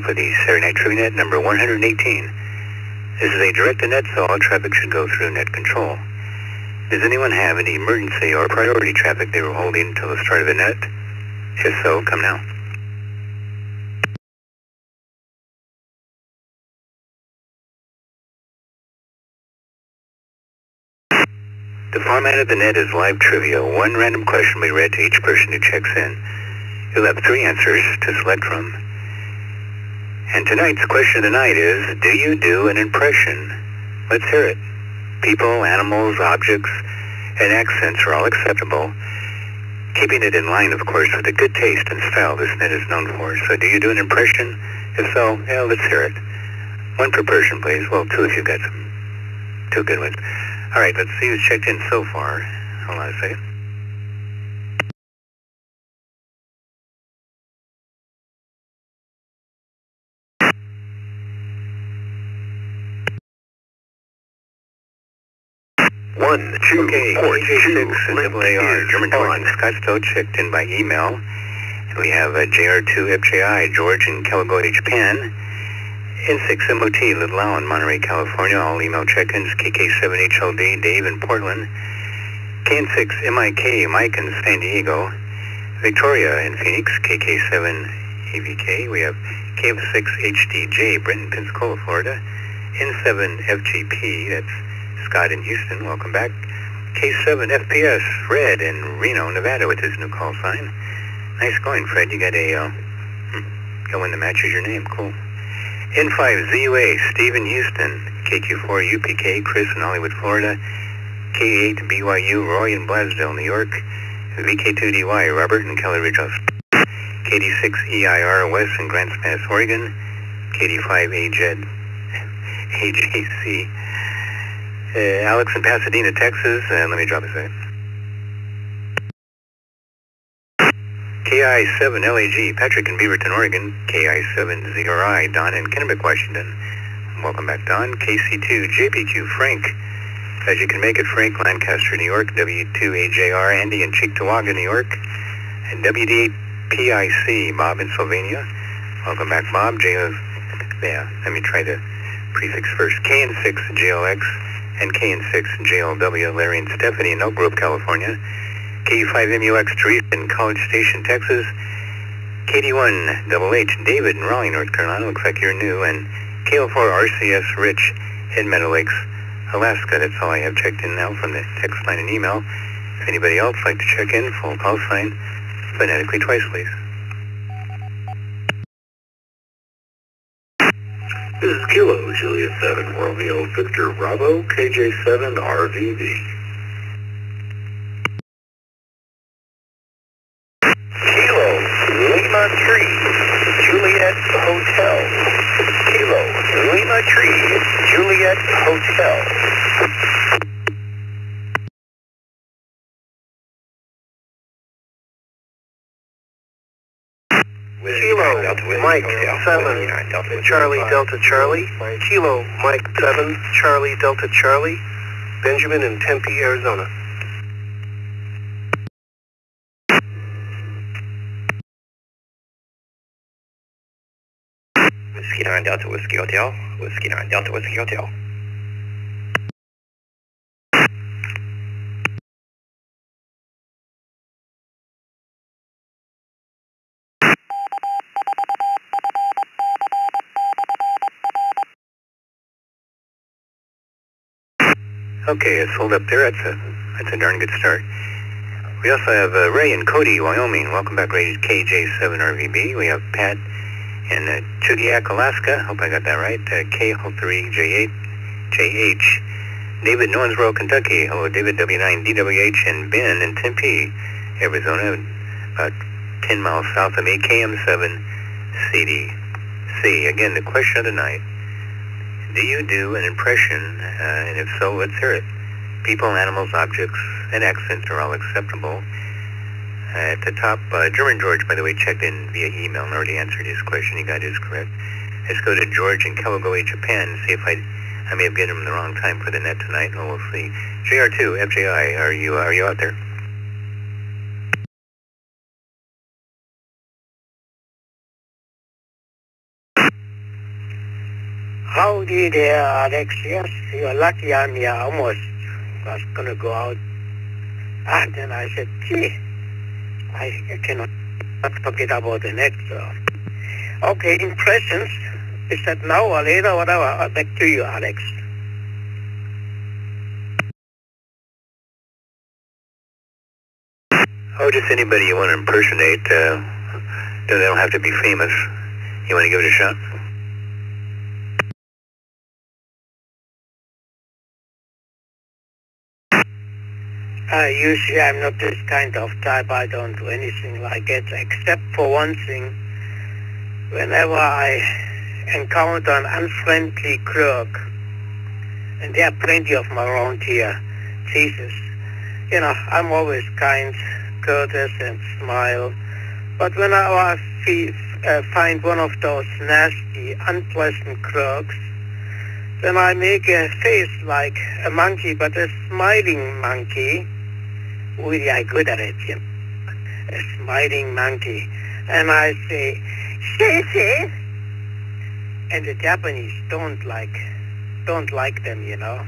for the Saturday Night Trivia Net number 118. This is a direct-to-net, so all traffic should go through net control. Does anyone have any emergency or priority traffic they were holding until the start of the net? If so, come now. The format of the net is live trivia. One random question will be read to each person who checks in. You'll have 3 answers to select from. And tonight's question of the night is, do you do an impression? Let's hear it. People, animals, objects, and accents are all acceptable. Keeping it in line, of course, with the good taste and style this net is known for. So do you do an impression? If so, yeah, let's hear it. 1 per person, please. Well, 2 if you've got some 2 good ones. All right, let's see who's checked in so far. Hold on a second. Okay, KJ6 AAR, German George and Scottsdale checked in by email. And we have JR2FJI, George in Kawagoe, Japan. N6MOT, Little Island, Monterey, California. All email check-ins. KK7HLD, Dave in Portland. KN6MIK, Mike in San Diego. Victoria in Phoenix, KK7AVK. We have KF6HDJ, Brenton, Pensacola, Florida. N7FGP, that's Scott in Houston, welcome back. K7FPS, Fred in Reno, Nevada with his new call sign. Nice going, Fred. You got one that matches your name. Cool. N5ZUA, Steve in Houston. KQ4UPK, Chris in Hollywood, Florida. K8BYU, Roy in Blasdale, New York. VK2DY, Robert in Kelly Ridge, Australia. KD6EIR, Wes in Grants Pass, Oregon. KD5AJC. Alex in Pasadena, Texas. Let me drop a second. KI7LAG, Patrick in Beaverton, Oregon. KI7ZRI, Don in Kennebec, Washington. Welcome back, Don. KC2JPQ, Frank. As you can make it, Frank, Lancaster, New York. W2AJR, Andy in Cheektowaga, New York. And WD8PIC, Bob in Slovenia. Welcome back, Bob. Let me try the prefix first. KN6JLX. and KN6JLW, Larry and Stephanie in Elk Grove, California. KU5MUX, Teresa in College Station, Texas. KD1HH, David in Raleigh, North Carolina. Looks like you're new. And KL4RCS, Rich in Meadow Lakes, Alaska. That's all I have checked in now from the text line and email. If anybody else would like to check in, full call sign, phonetically twice, please. This is Kilo, Juliet 7, Romeo, Victor, Bravo, KJ7, RVV. Kilo, Lima 3, Juliet Hotel. Kilo, Lima 3, Juliet Hotel. Kilo, Mike 7, Charlie Delta Charlie. Kilo, Mike 7, Charlie Delta Charlie. Benjamin in Tempe, Arizona. Whiskey 9 Delta Whiskey Hotel. Whiskey 9 Delta Whiskey Hotel. Okay, it's sold up there. That's a darn good start. We also have Ray in Cody, Wyoming. Welcome back, Ray, KJ7RVB. We have Pat in Chudiak, Alaska. Hope I got that right. KL3JH. David in Owensboro, Kentucky. Hello, David, W9DWH. And Ben in Tempe, Arizona, about 10 miles south of me, KM7CDC. Again, the question of the night. Do you do an impression? And if so, let's hear it. People, animals, objects, and accents are all acceptable. At the top, German George, by the way, checked in via email and already answered his question. He got his correct. Let's go to George in Kawagoe, Japan, and see if I may have given him the wrong time for the net tonight. Well, we'll see. JR2, FJI, are you out there? Howdy there, Alex. Yes, you're lucky I'm here. I almost was going to go out. And then I said, gee, I cannot forget about the next. Okay, impressions. Is that now or later? Whatever. Back to you, Alex. Oh, just anybody you want to impersonate. They don't have to be famous. You want to give it a shot? Usually I'm not this kind of type. I don't do anything like it, except for one thing. Whenever I encounter an unfriendly clerk, and there are plenty of them around here, Jesus, you know, I'm always kind, courteous, and smile. But when I find one of those nasty, unpleasant clerks, then I make a face like a monkey, but a smiling monkey. Really, I'm good at it, you know. A smiling monkey. And I say, "Shishi." And the Japanese don't like them, you know.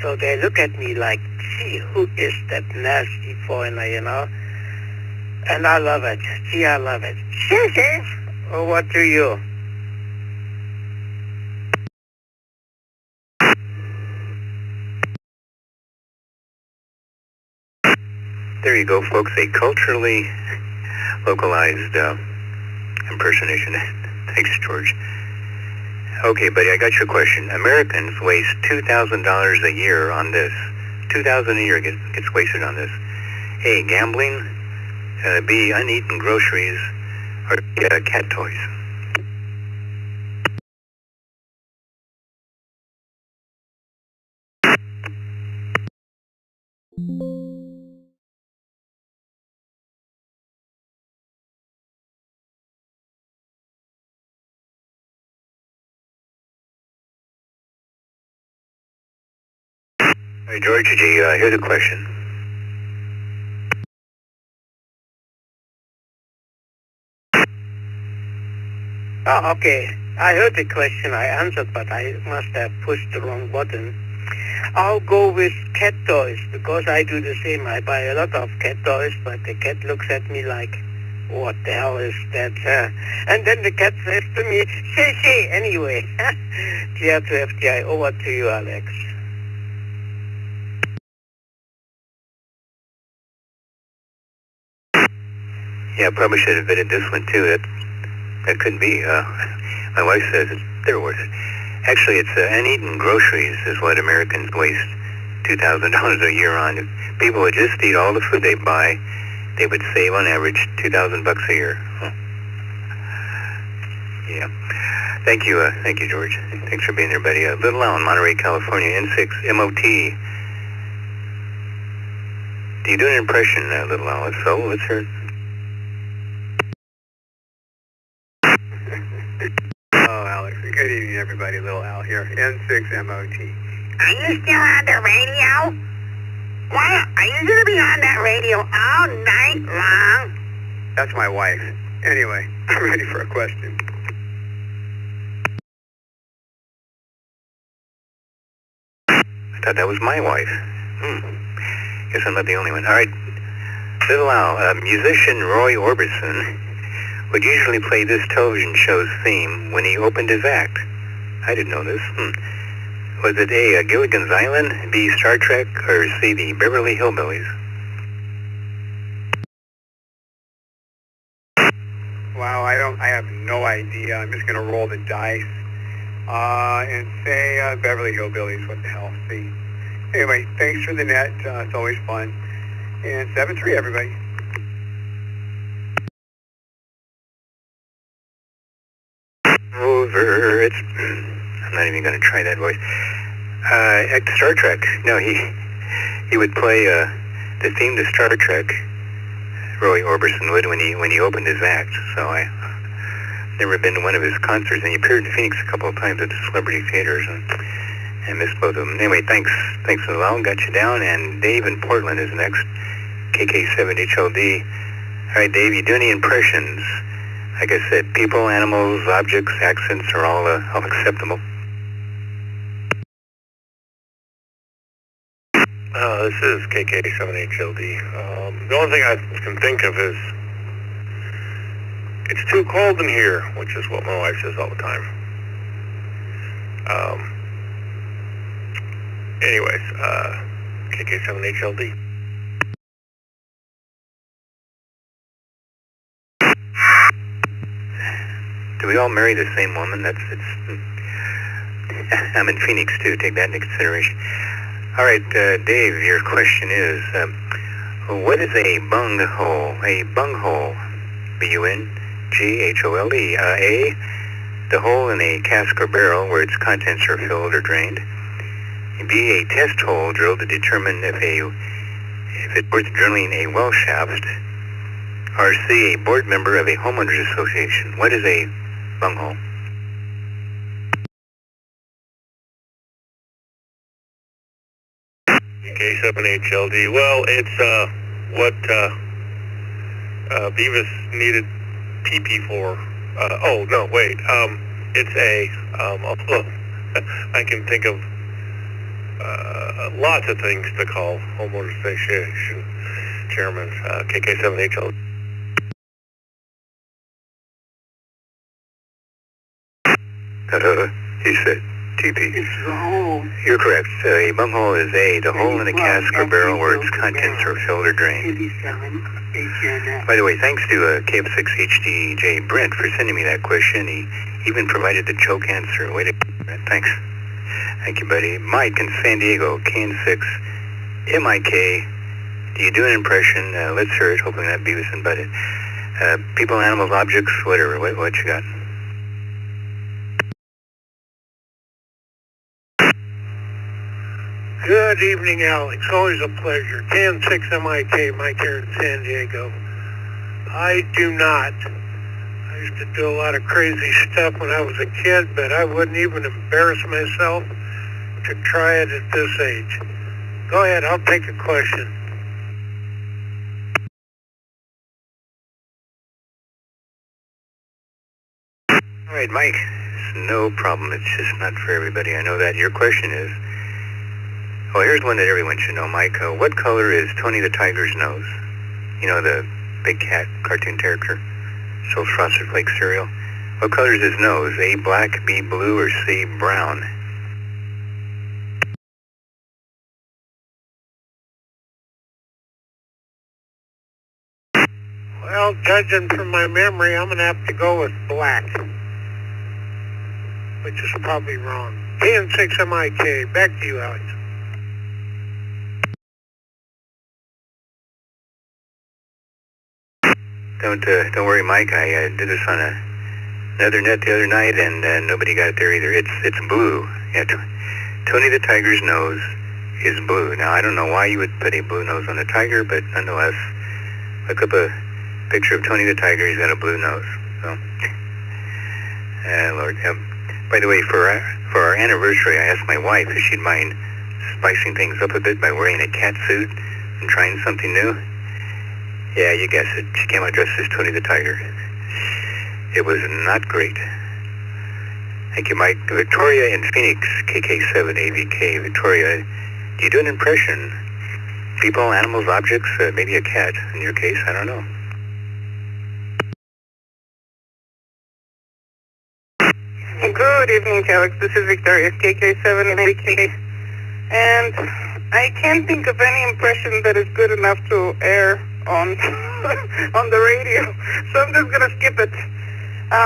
So they look at me like, gee, who is that nasty foreigner, you know? And I love it. Gee, I love it. Shishi. Or what do you? There you go, folks. A culturally localized impersonation. Thanks, George. Okay, buddy, I got your question. Americans waste $2,000 a year on this. $2,000 a year gets wasted on this. A, gambling. B, uneaten groceries. Or cat toys. Hey, George, did you hear the question? Oh, okay. I heard the question. I answered, but I must have pushed the wrong button. I'll go with cat toys, because I do the same. I buy a lot of cat toys, but the cat looks at me like, what the hell is that? And then the cat says to me, "Say." Anyway, GR to FTI. Over to you, Alex. Yeah, probably should have vetted this one, too. That could be. My wife says they're worth it. Actually, it's uneaten groceries is what Americans waste $2,000 a year on. If people would just eat all the food they buy, they would save on average $2,000 a year. Huh. Yeah. Thank you, George. Thanks for being there, buddy. Little Al in Monterey, California, N6 MOT. Do you do an impression, Little Al? If so, let's hear it. Oh, Alex. Good evening, everybody. Little Al here, N6 MOT. Are you still on the radio? Why are you going to be on that radio all night long? That's my wife. Anyway, I'm ready for a question. I thought that was my wife. Guess I'm not the only one. All right. Little Al, musician Roy Orbison would usually play this television show's theme when he opened his act. I didn't know this. Was it A, Gilligan's Island, B, Star Trek, or C, the Beverly Hillbillies? Wow, I have no idea. I'm just going to roll the dice and say Beverly Hillbillies. What the hell? See. Anyway, thanks for the net. It's always fun. And 7-3, everybody. Over. I'm not even going to try that voice. Star Trek. No, he would play the theme to Star Trek. Roy Orbison would when he opened his act. So I never been to one of his concerts, and he appeared in Phoenix a couple of times at the Celebrity Theaters, and missed both of them. Anyway, thanks for the long. Got you down, and Dave in Portland is next. KK7HLD. All right, Dave, you do any impressions? Like I said, people, animals, objects, accents are all acceptable. This is KK7HLD. The only thing I can think of is it's too cold in here, which is what my wife says all the time. Anyways, KK7HLD. Do we all marry the same woman? I'm in Phoenix too, take that into consideration. All right, Dave, your question is, what is a bunghole? A bunghole, B-U-N-G-H-O-L-E. A, the hole in a cask or barrel where its contents are filled or drained. B, a test hole drilled to determine if it's worth drilling a well shaft. Or C, a board member of a homeowners association. What is a bunghole? K7HLD. Well, it's what Beavis needed PP for. Oh no, wait. It's a. I can think of lots of things to call homeowners association chairman. KK7HLD. He said TP. It's the hole. You're correct. A bunghole is A, the hole in a cask or barrel where its contents are filled or drained. By the way, thanks to KF6HDJ Brent for sending me that question. He even provided the choke answer. Wait a minute, Brent. Thanks. Thank you, buddy. Mike in San Diego, KN6, MIK. Do you do an impression? Let's hear it. Hopefully not Beavis and Butthead. People, animals, objects, whatever. What you got? Good evening, Alex. Always a pleasure. KN6MIK, Mike here in San Diego. I do not. I used to do a lot of crazy stuff when I was a kid, but I wouldn't even embarrass myself to try it at this age. Go ahead, I'll take a question. All right, Mike. It's no problem. It's just not for everybody. I know that. Your question is, well, here's one that everyone should know, Mike. What color is Tony the Tiger's nose? You know, the big cat cartoon character, sells Frosted Flakes cereal. What color is his nose? A, black, B, blue, or C, brown? Well, judging from my memory, I'm going to have to go with black, which is probably wrong. KN6MIK, back to you, Alex. Don't worry, Mike. I did this on another net the other night, and nobody got it there either. It's blue. Yeah, Tony the Tiger's nose is blue. Now, I don't know why you would put a blue nose on a tiger, but nonetheless, look up a picture of Tony the Tiger. He's got a blue nose. So, Lord. By the way, for our anniversary, I asked my wife if she'd mind spicing things up a bit by wearing a cat suit and trying something new. Yeah, you guessed it. She came out dressed as Tony the Tiger. It was not great. Thank you, Mike. Victoria in Phoenix, KK7AVK. Victoria, do you do an impression? People, animals, objects, maybe a cat. In your case, I don't know. Good evening, Alex. This is Victoria, KK7AVK. And I can't think of any impression that is good enough to air on on the radio, so I'm just gonna skip it.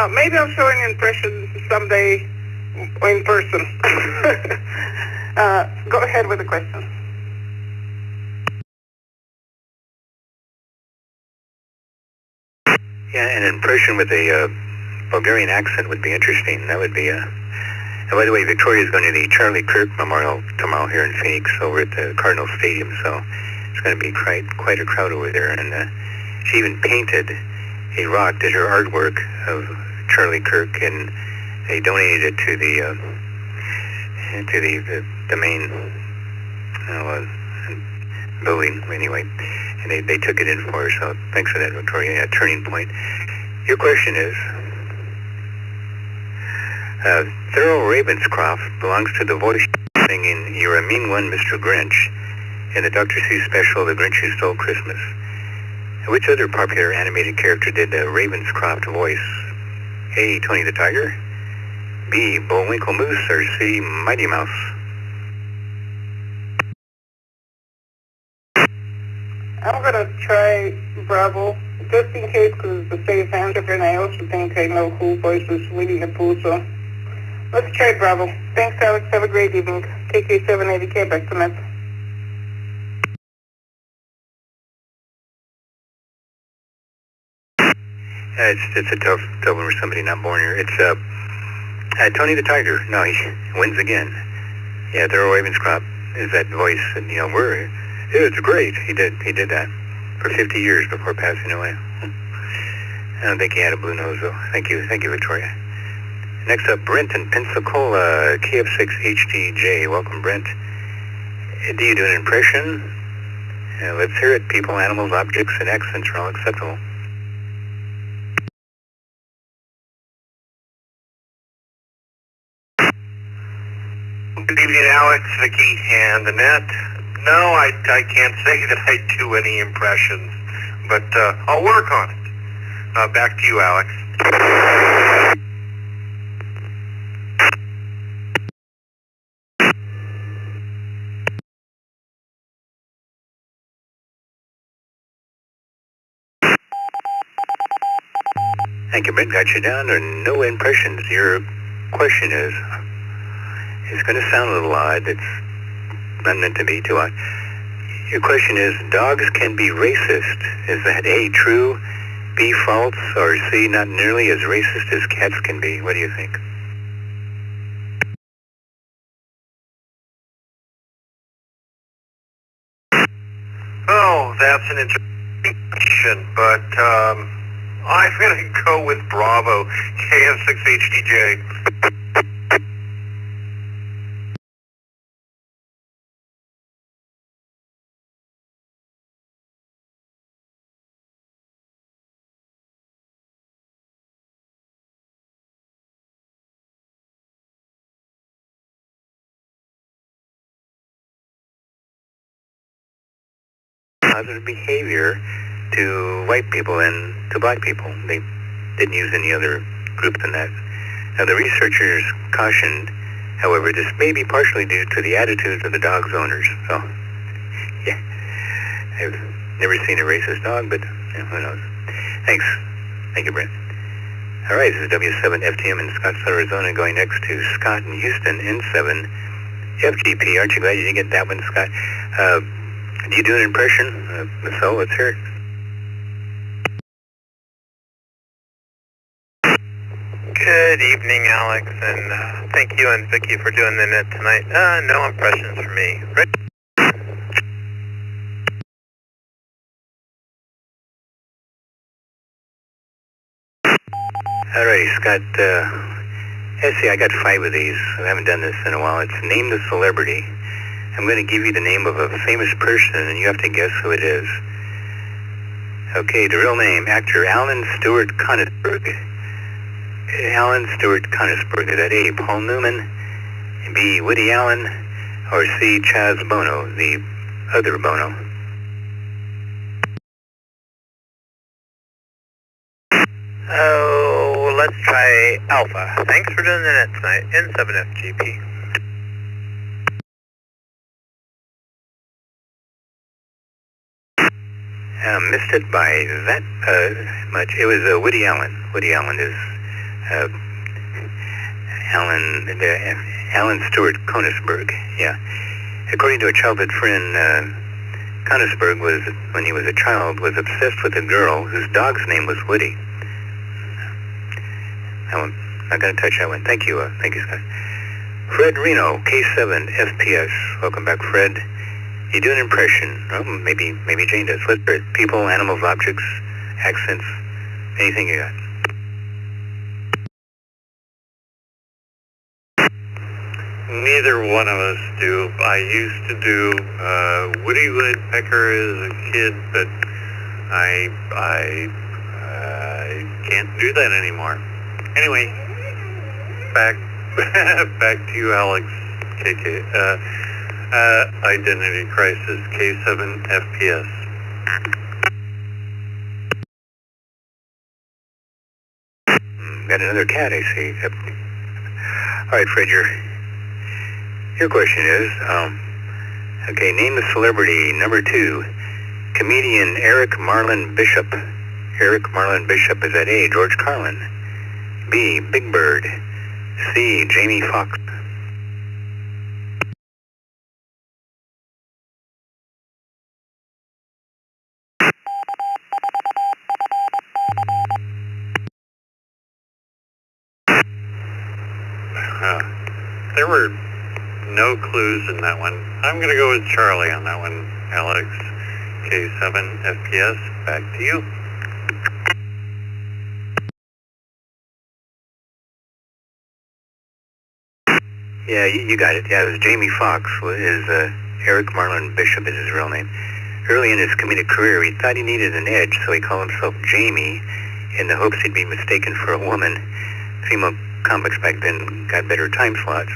Maybe I'll show an impression someday in person. Go ahead with the question. Yeah, an impression with a Bulgarian accent would be interesting. That would be and by the way, Victoria's going to the Charlie Kirk Memorial tomorrow here in Phoenix over at the Cardinal Stadium, so it's going to be quite a crowd over there. And she even painted a rock, did her artwork of Charlie Kirk, and they donated it to the main building anyway, and they took it in for her. So thanks for that, Victoria. Yeah, turning point. Your question is, Thurl Ravenscroft belongs to the voice singing "You're a Mean One, Mr. Grinch." in the Dr. Seuss special, The Grinch Who Stole Christmas? Which other popular animated character did Ravenscroft voice? A. Tony the Tiger, B. Bullwinkle Moose, or C. Mighty Mouse? I'm gonna try Bravo, just in case, because it's a safe answer, and I also think I know who voices Winnie the Pooh, so let's try Bravo. Thanks, Alex. Have a great evening. KK780K, back to Met. It's a tough one for somebody not born here. It's Tony the Tiger. No, he wins again. Yeah, Thurl Ravenscroft is that voice, and it's great. He did that for 50 years before passing away. I don't think he had a blue nose though. Thank you, Victoria. Next up, Brent in Pensacola, KF6HDJ. Welcome, Brent. Do you do an impression? Let's hear it. People, animals, objects, and accents are all acceptable. Good evening, Alex, Vicky, and the net. No, I can't say that I do any impressions, but I'll work on it. Back to you, Alex. Thank you, Brent. Got you down. There are no impressions. Your question is, it's going to sound a little odd. It's not meant to be too odd. Your question is, dogs can be racist. Is that A, true, B, false, or C, not nearly as racist as cats can be? What do you think? Oh, that's an interesting question, but I'm going to go with Bravo, KF6HDJ. Positive behavior to white people and to black people. They didn't use any other group than that. Now, the researchers cautioned, however, this may be partially due to the attitudes of the dog's owners. So, yeah, I've never seen a racist dog, but who knows. Thanks. Thank you, Brent. All right, this is W7FTM in Scottsdale, Arizona, going next to Scott in Houston, N7 FGP. Aren't you glad you didn't get that one, Scott? Do you do an impression? If so, let's hear it. Good evening, Alex, and thank you and Vicky for doing the net tonight. No impressions for me. Ready? Alrighty, Scott. Let's see, I got 5 of these. I haven't done this in a while. It's Name the Celebrity. I'm going to give you the name of a famous person, and you have to guess who it is. Okay, the real name, actor Alan Stewart Conisberg. Alan Stewart Conisberg. Is that A, Paul Newman, B, Woody Allen, or C, Chaz Bono, the other Bono? Oh, let's try Alpha. Thanks for doing the net tonight. N7FGP. Missed it by that much. It was Woody Allen. Woody Allen is Alan Stewart Conisberg. Yeah. According to a childhood friend, Conisberg was, when he was a child, was obsessed with a girl whose dog's name was Woody. I'm not going to touch that one. Thank you, Scott. Fred Reno, K7 FPS. Welcome back, Fred. You do an impression. Oh, maybe Jane does. Let's hear it. People, animals, objects, accents, anything you got. Neither one of us do. I used to do Woody Woodpecker as a kid, but I can't do that anymore. Anyway, back to you, Alex. KK. Identity Crisis K7 FPS. Got another cat, I see. Yep. All right, Fred, your question is, okay, name the celebrity. Number 2, comedian Eric Marlin Bishop. Eric Marlin Bishop. Is that A, George Carlin? B, Big Bird? C, Jamie Foxx? There were no clues in that one. I'm going to go with Charlie on that one, Alex. K7 FPS, back to you. Yeah, you got it. Yeah, it was Jamie Foxx. Eric Marlon Bishop is his real name. Early in his comedic career, he thought he needed an edge, so he called himself Jamie in the hopes he'd be mistaken for a woman. Female comics back then got better time slots.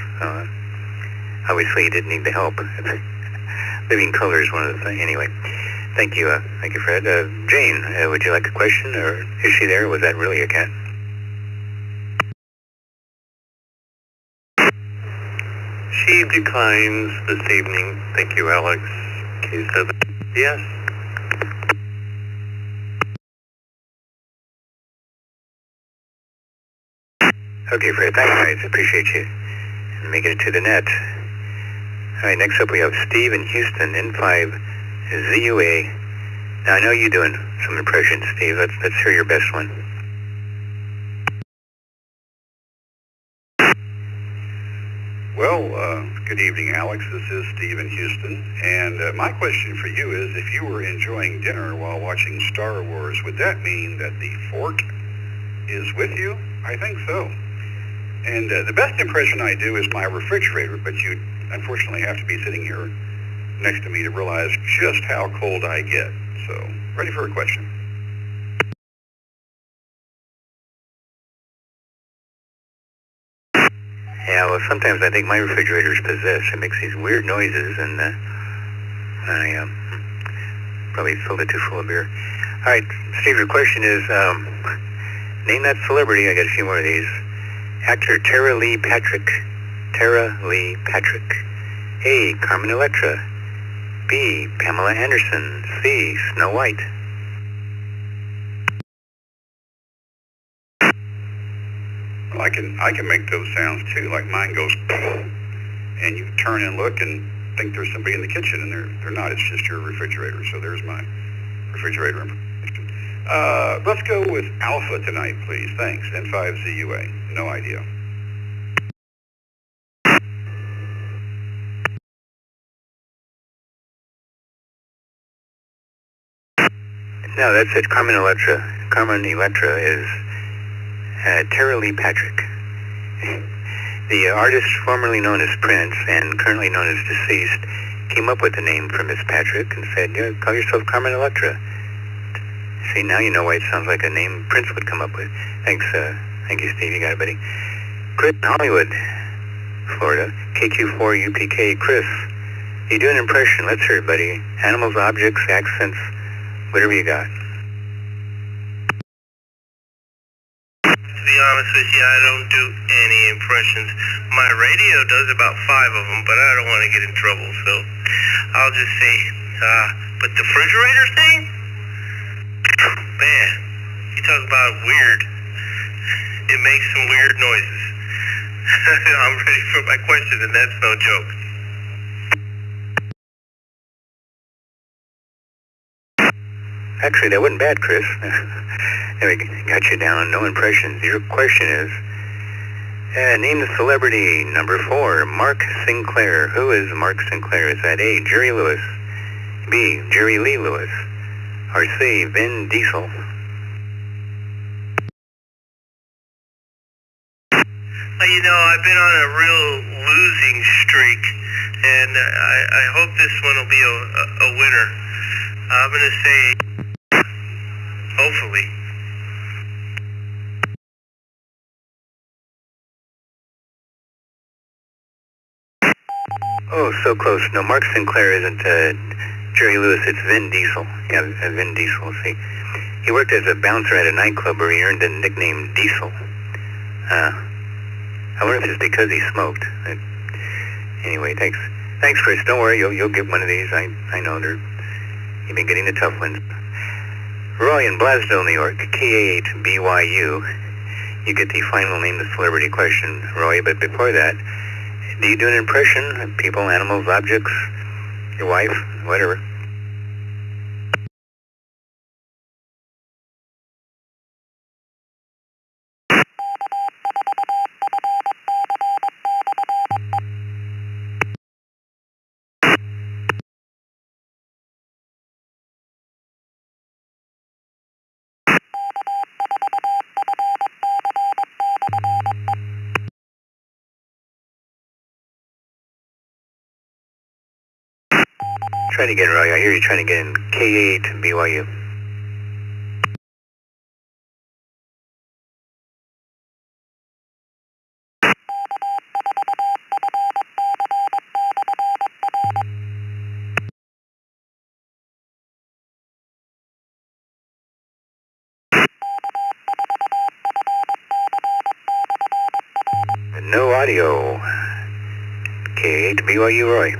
Obviously, he didn't need the help. Living Color is one of the things. Anyway, thank you, Fred. Jane, would you like a question, or is she there? Was that really a cat? She declines this evening. Thank you, Alex. K7. Yes. Okay, Fred. Thanks, guys. Appreciate you making it to the net. All right, next up we have Steve in Houston, N5ZUA. Now, I know you're doing some impressions, Steve. Let's hear your best one. Well, good evening, Alex. This is Steve in Houston, and my question for you is, if you were enjoying dinner while watching Star Wars, would that mean that the fork is with you? I think so. And the best impression I do is my refrigerator, but you unfortunately have to be sitting here next to me to realize just how cold I get. So, ready for a question. Yeah, well, sometimes I think my refrigerator's possessed. It makes these weird noises, and I probably filled it too full of beer. All right, Steve, your question is, name that celebrity. I got a few more of these. Actor Tara Lee Patrick. Tara Lee Patrick. A, Carmen Electra. B, Pamela Anderson. C, Snow White. Well, I can make those sounds too. Like mine goes, and you turn and look and think there's somebody in the kitchen, and they're not. It's just your refrigerator. So there's my refrigerator information. Let's go with Alpha tonight, please. Thanks. N5ZUA. No idea. No, that's it. Carmen Electra. Carmen Electra is Tara Lee Patrick. The artist formerly known as Prince and currently known as deceased came up with the name for Miss Patrick and said, yeah, call yourself Carmen Electra. See, now you know why it sounds like a name Prince would come up with. Thanks, thank you, Steve. You got it, buddy. Chris in Hollywood, Florida. KQ4UPK. Chris, you do an impression. Let's hear it, buddy. Animals, objects, accents, whatever you got. To be honest with you, I don't do any impressions. My radio does about 5 of them, but I don't want to get in trouble, so I'll just say, but the refrigerator thing? Man, you talk about weird. It makes some weird noises. I'm ready for my question, and that's no joke. Actually, that wasn't bad, Chris. We got you down on no impressions. Your question is, name the celebrity. Number 4, Mark Sinclair. Who is Mark Sinclair? Is that A, Jerry Lewis, B, Jerry Lee Lewis, or C, Vin Diesel? You know, I've been on a real losing streak, and I hope this one will be a winner. I'm going to say, hopefully. Oh, so close. No, Mark Sinclair isn't Jerry Lewis. It's Vin Diesel. Yeah, Vin Diesel. See, he worked as a bouncer at a nightclub where he earned the nickname Diesel. I wonder if it's because he smoked. Anyway, thanks, Chris. Don't worry, you'll get one of these. I know you've been getting the tough ones. Roy in Blasdell, New York, K8BYU. You get the final name the celebrity question, Roy. But before that, do you do an impression of people, animals, objects, your wife, whatever? Try to get it, Roy. I hear you trying to get in K8 BYU. No audio. K8 BYU, Roy.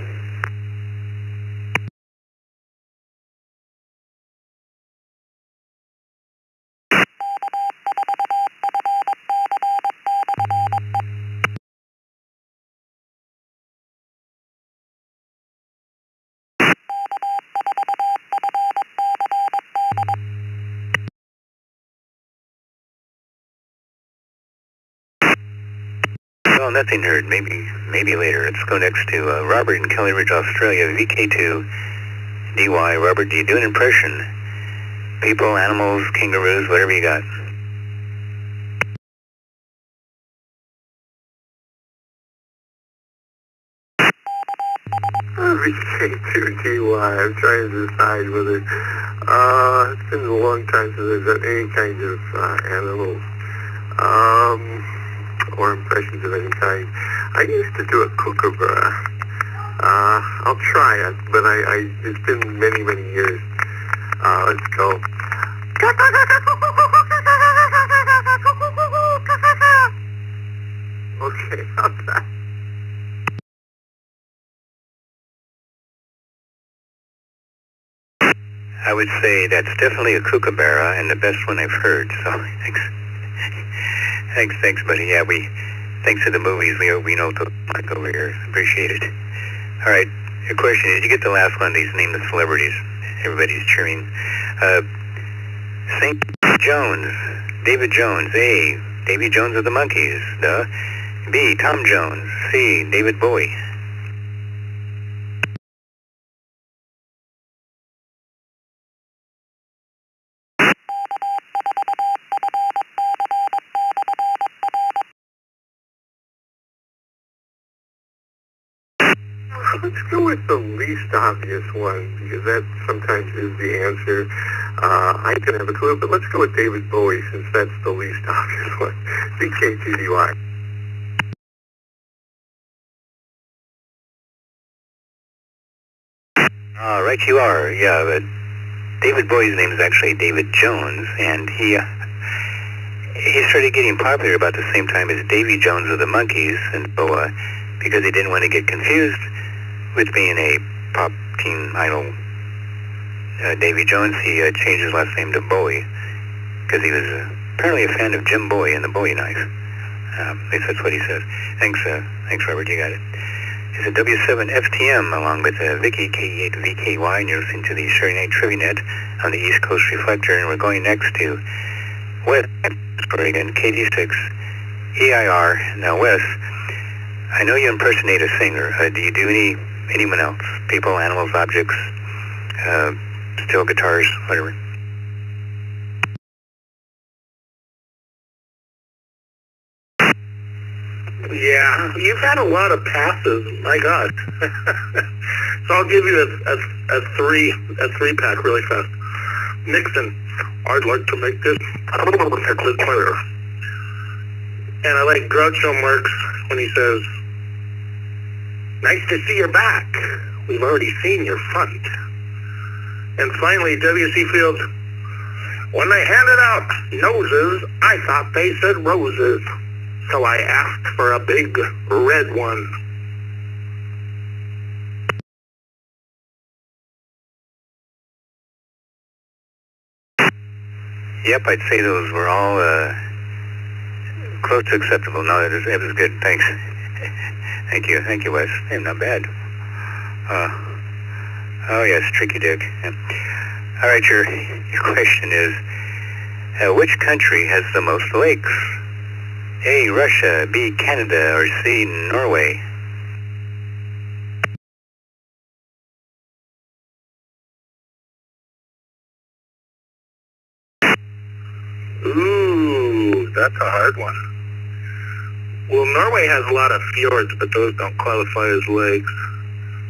Well, nothing heard. Maybe later. Let's go next to Robert in Kelly Ridge, Australia, VK2DY. Robert, do you do an impression? People, animals, kangaroos, whatever you got. VK2DY. I'm trying to decide whether it's been a long time since I've done any kind of animals. Or impressions of any kind. I used to do a kookaburra. I'll try it, but it's been many, many years. Let's go. Okay, how's that? I would say that's definitely a kookaburra and the best one I've heard. So thanks. Thanks, buddy. Yeah, thanks to the movies, we know the like over here. Appreciate it. All right, your question is, you get the last one. These name the celebrities. Everybody's cheering. St. Jones, David Jones. A, Davy Jones of the Monkees. Duh. B, Tom Jones. C, David Bowie. Let's go with the least obvious one, because that sometimes is the answer. I can have a clue, but let's go with David Bowie, since that's the least obvious one. VK2DY. Right you are, yeah, but David Bowie's name is actually David Jones, and he started getting popular about the same time as Davy Jones of the Monkees, and so, because he didn't want to get confused with being a pop teen idol, Davy Jones, he changed his last name to Bowie, because he was apparently a fan of Jim Bowie and the Bowie knife. At least that's what he says. Thanks, Robert, you got it. It's a W7FTM along with Vicky K8VKY, and you're listening to the Saturday Night Trivia Net on the East Coast Reflector, and we're going next to Wes, Oregon, KD6EIR. Now, Wes, I know you impersonate a singer. Do you do anyone else? People, animals, objects, steel guitars, whatever? Yeah, you've had a lot of passes. My God. So I'll give you a three-pack really fast. Nixon, I'd like to make this excellent player. And I like Groucho Marx when he says, Nice to see you're back. We've already seen your front. And finally, W.C. Fields, when they handed out noses, I thought they said roses. So I asked for a big red one. Yep, I'd say those were all close to acceptable. No, it was good. Thanks. Thank you, Wes. Hey, not bad. Oh yes, Tricky Dick. Yeah. All right, your question is, which country has the most lakes? A, Russia, B, Canada, or C, Norway? Ooh, that's a hard one. Well, Norway has a lot of fjords, but those don't qualify as lakes.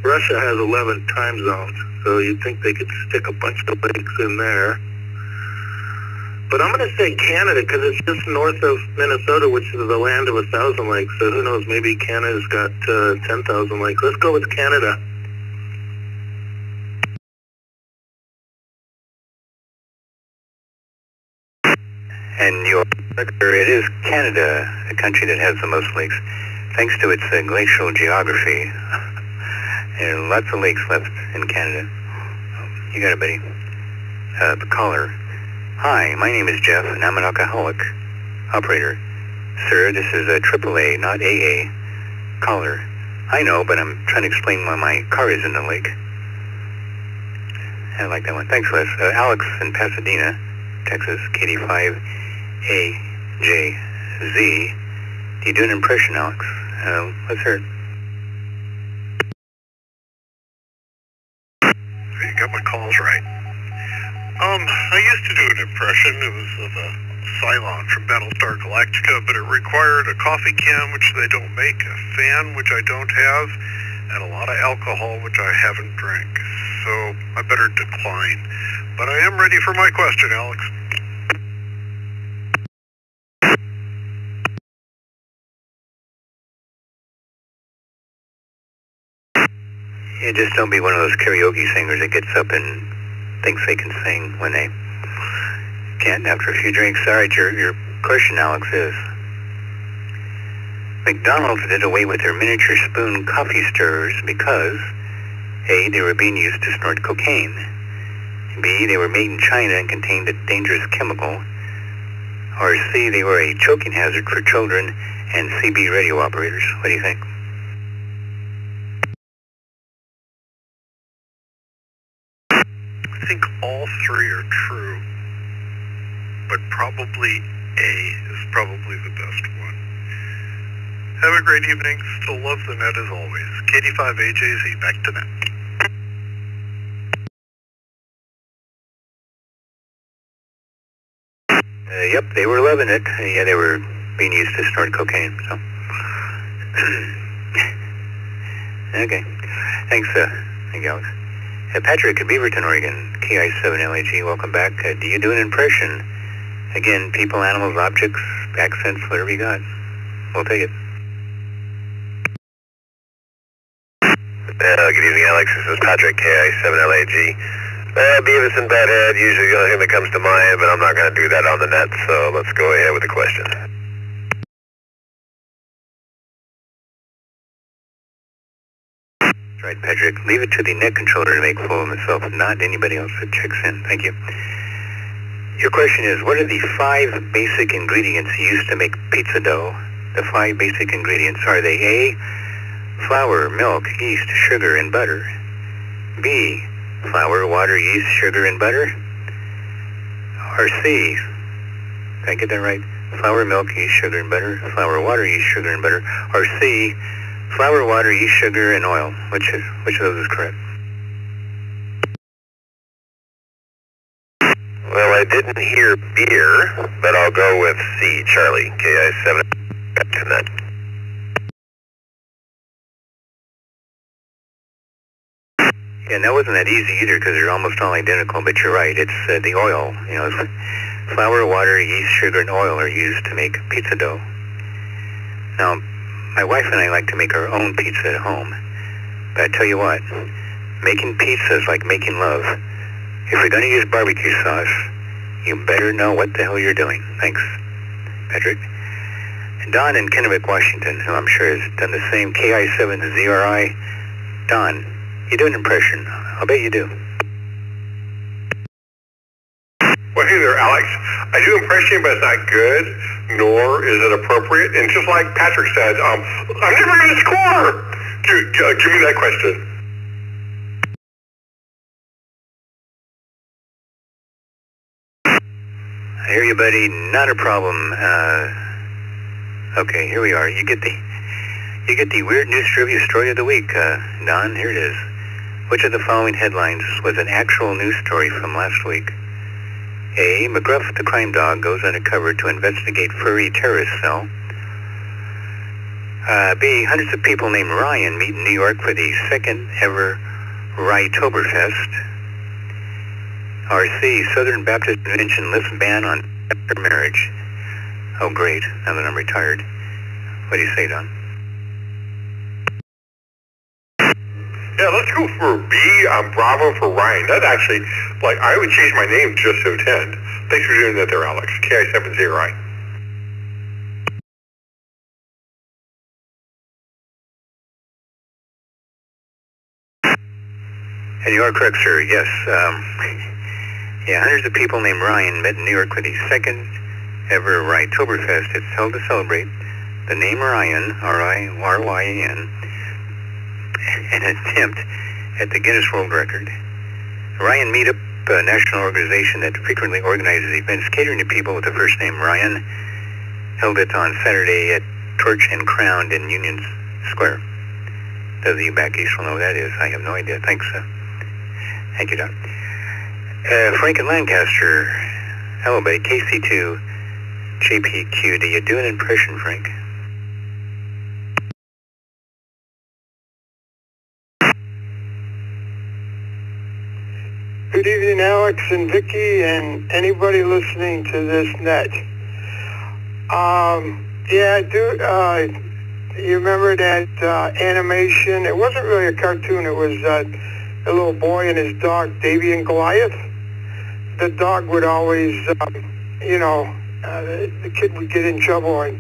Russia has 11 time zones, so you'd think they could stick a bunch of lakes in there. But I'm going to say Canada, because it's just north of Minnesota, which is the land of 1,000 lakes. So who knows, maybe Canada's got 10,000 lakes. Let's go with Canada. And your answer, it is Canada, the country that has the most lakes, thanks to its glacial geography. There are lots of lakes left in Canada. You got it, buddy. The caller. Hi, my name is Jeff, and I'm an alcoholic. Operator. Sir, this is a AAA, not AA. Caller. I know, but I'm trying to explain why my car is in the lake. I like that one. Thanks, Les. Alex in Pasadena, Texas, KD5AJZ. Do you do an impression, Alex? Let's hear it. You got my calls right. I used to do an impression. It was of a Cylon from Battlestar Galactica, but it required a coffee can, which they don't make, a fan, which I don't have, and a lot of alcohol, which I haven't drank. So I better decline. But I am ready for my question, Alex. Yeah, just don't be one of those karaoke singers that gets up and thinks they can sing when they can't after a few drinks. All right, your question, Alex, is McDonald's did away with their miniature spoon coffee stirrers because A, they were being used to snort cocaine, B, they were made in China and contained a dangerous chemical, or C, they were a choking hazard for children and CB radio operators. What do you think? I think all three are true, but probably A is probably the best one. Have a great evening. Still love the net as always. KD5AJZ, back to net. Yep, they were loving it. Yeah, they were being used to snort cocaine, so. Okay. Thanks, thank you, Alex. Patrick at Beaverton, Oregon, KI7LAG, welcome back. Do you do an impression? Again, people, animals, objects, accents, whatever you got. We'll take it. Good evening, Alex. This is Patrick, KI7LAG. Beavis and Bedhead, usually the only thing that comes to mind, but I'm not going to do that on the net, so let's go ahead with the question. Right, Patrick. Leave it to the net controller to make fool of himself, not anybody else that checks in. Thank you. Your question is, what are the 5 basic ingredients used to make pizza dough? The 5 basic ingredients, are they A, flour, milk, yeast, sugar, and butter? B, flour, water, yeast, sugar, and butter? Or C, did I get that right? Flour, milk, yeast, sugar, and butter? Flour, water, yeast, sugar, and butter? Or C, flour, water, yeast, sugar, and oil? Which of those is correct? Well, I didn't hear beer, but I'll go with C, Charlie, KI7. Back to net. Yeah, and that wasn't that easy either because they're almost all identical, but you're right. It's the oil. You know, flour, water, yeast, sugar, and oil are used to make pizza dough. Now, my wife and I like to make our own pizza at home, But I tell you what, making pizza is like making love. If you're going to use barbecue sauce, you better know what the hell you're doing. Thanks, Patrick. And Don in Kennewick, Washington, who I'm sure has done the same, KI7ZRI. Don, you do an impression. I'll bet you do. Well, hey there, Alex. I do impression, but it's not good, nor is it appropriate. And just like Patrick said, I'm never going to score. Give me that question. I hear you, buddy. Not a problem. Okay, here we are. You get the weird news trivia story of the week, Don. Here it is. Which of the following headlines was an actual news story from last week? A. McGruff the crime dog goes undercover to investigate furry terrorist cell. B. Hundreds of people named Ryan meet in New York for the second ever Rye-toberfest. Or C. Southern Baptist Convention lifts ban on marriage. Oh, great. Now that I'm retired. What do you say, Don? Yeah, let's go for B. Bravo for Ryan. That actually, I would change my name just to attend. Thanks for doing that there, Alex. KI7ZRI. And you are correct, sir. Yes. Yeah, hundreds of people named Ryan met in New York for the second ever Rye-toberfest. It's held to celebrate the name Ryan, R-I-R-Y-A-N, an attempt at the Guinness World Record. Ryan Meetup, a national organization that frequently organizes events catering to people with the first name Ryan, held it on Saturday at Torch and Crown in Union Square. Those of you back east will know what that is. I have no idea. Thanks. Thank you, Don. Frank in Lancaster. Hello, buddy. KC2 JPQ. Do you do an impression, Frank? Good evening, Alex and Vicky, and anybody listening to this net. Yeah, I do. You remember that animation? It wasn't really a cartoon. It was a little boy and his dog, Davy and Goliath. The dog would always, the kid would get in trouble, and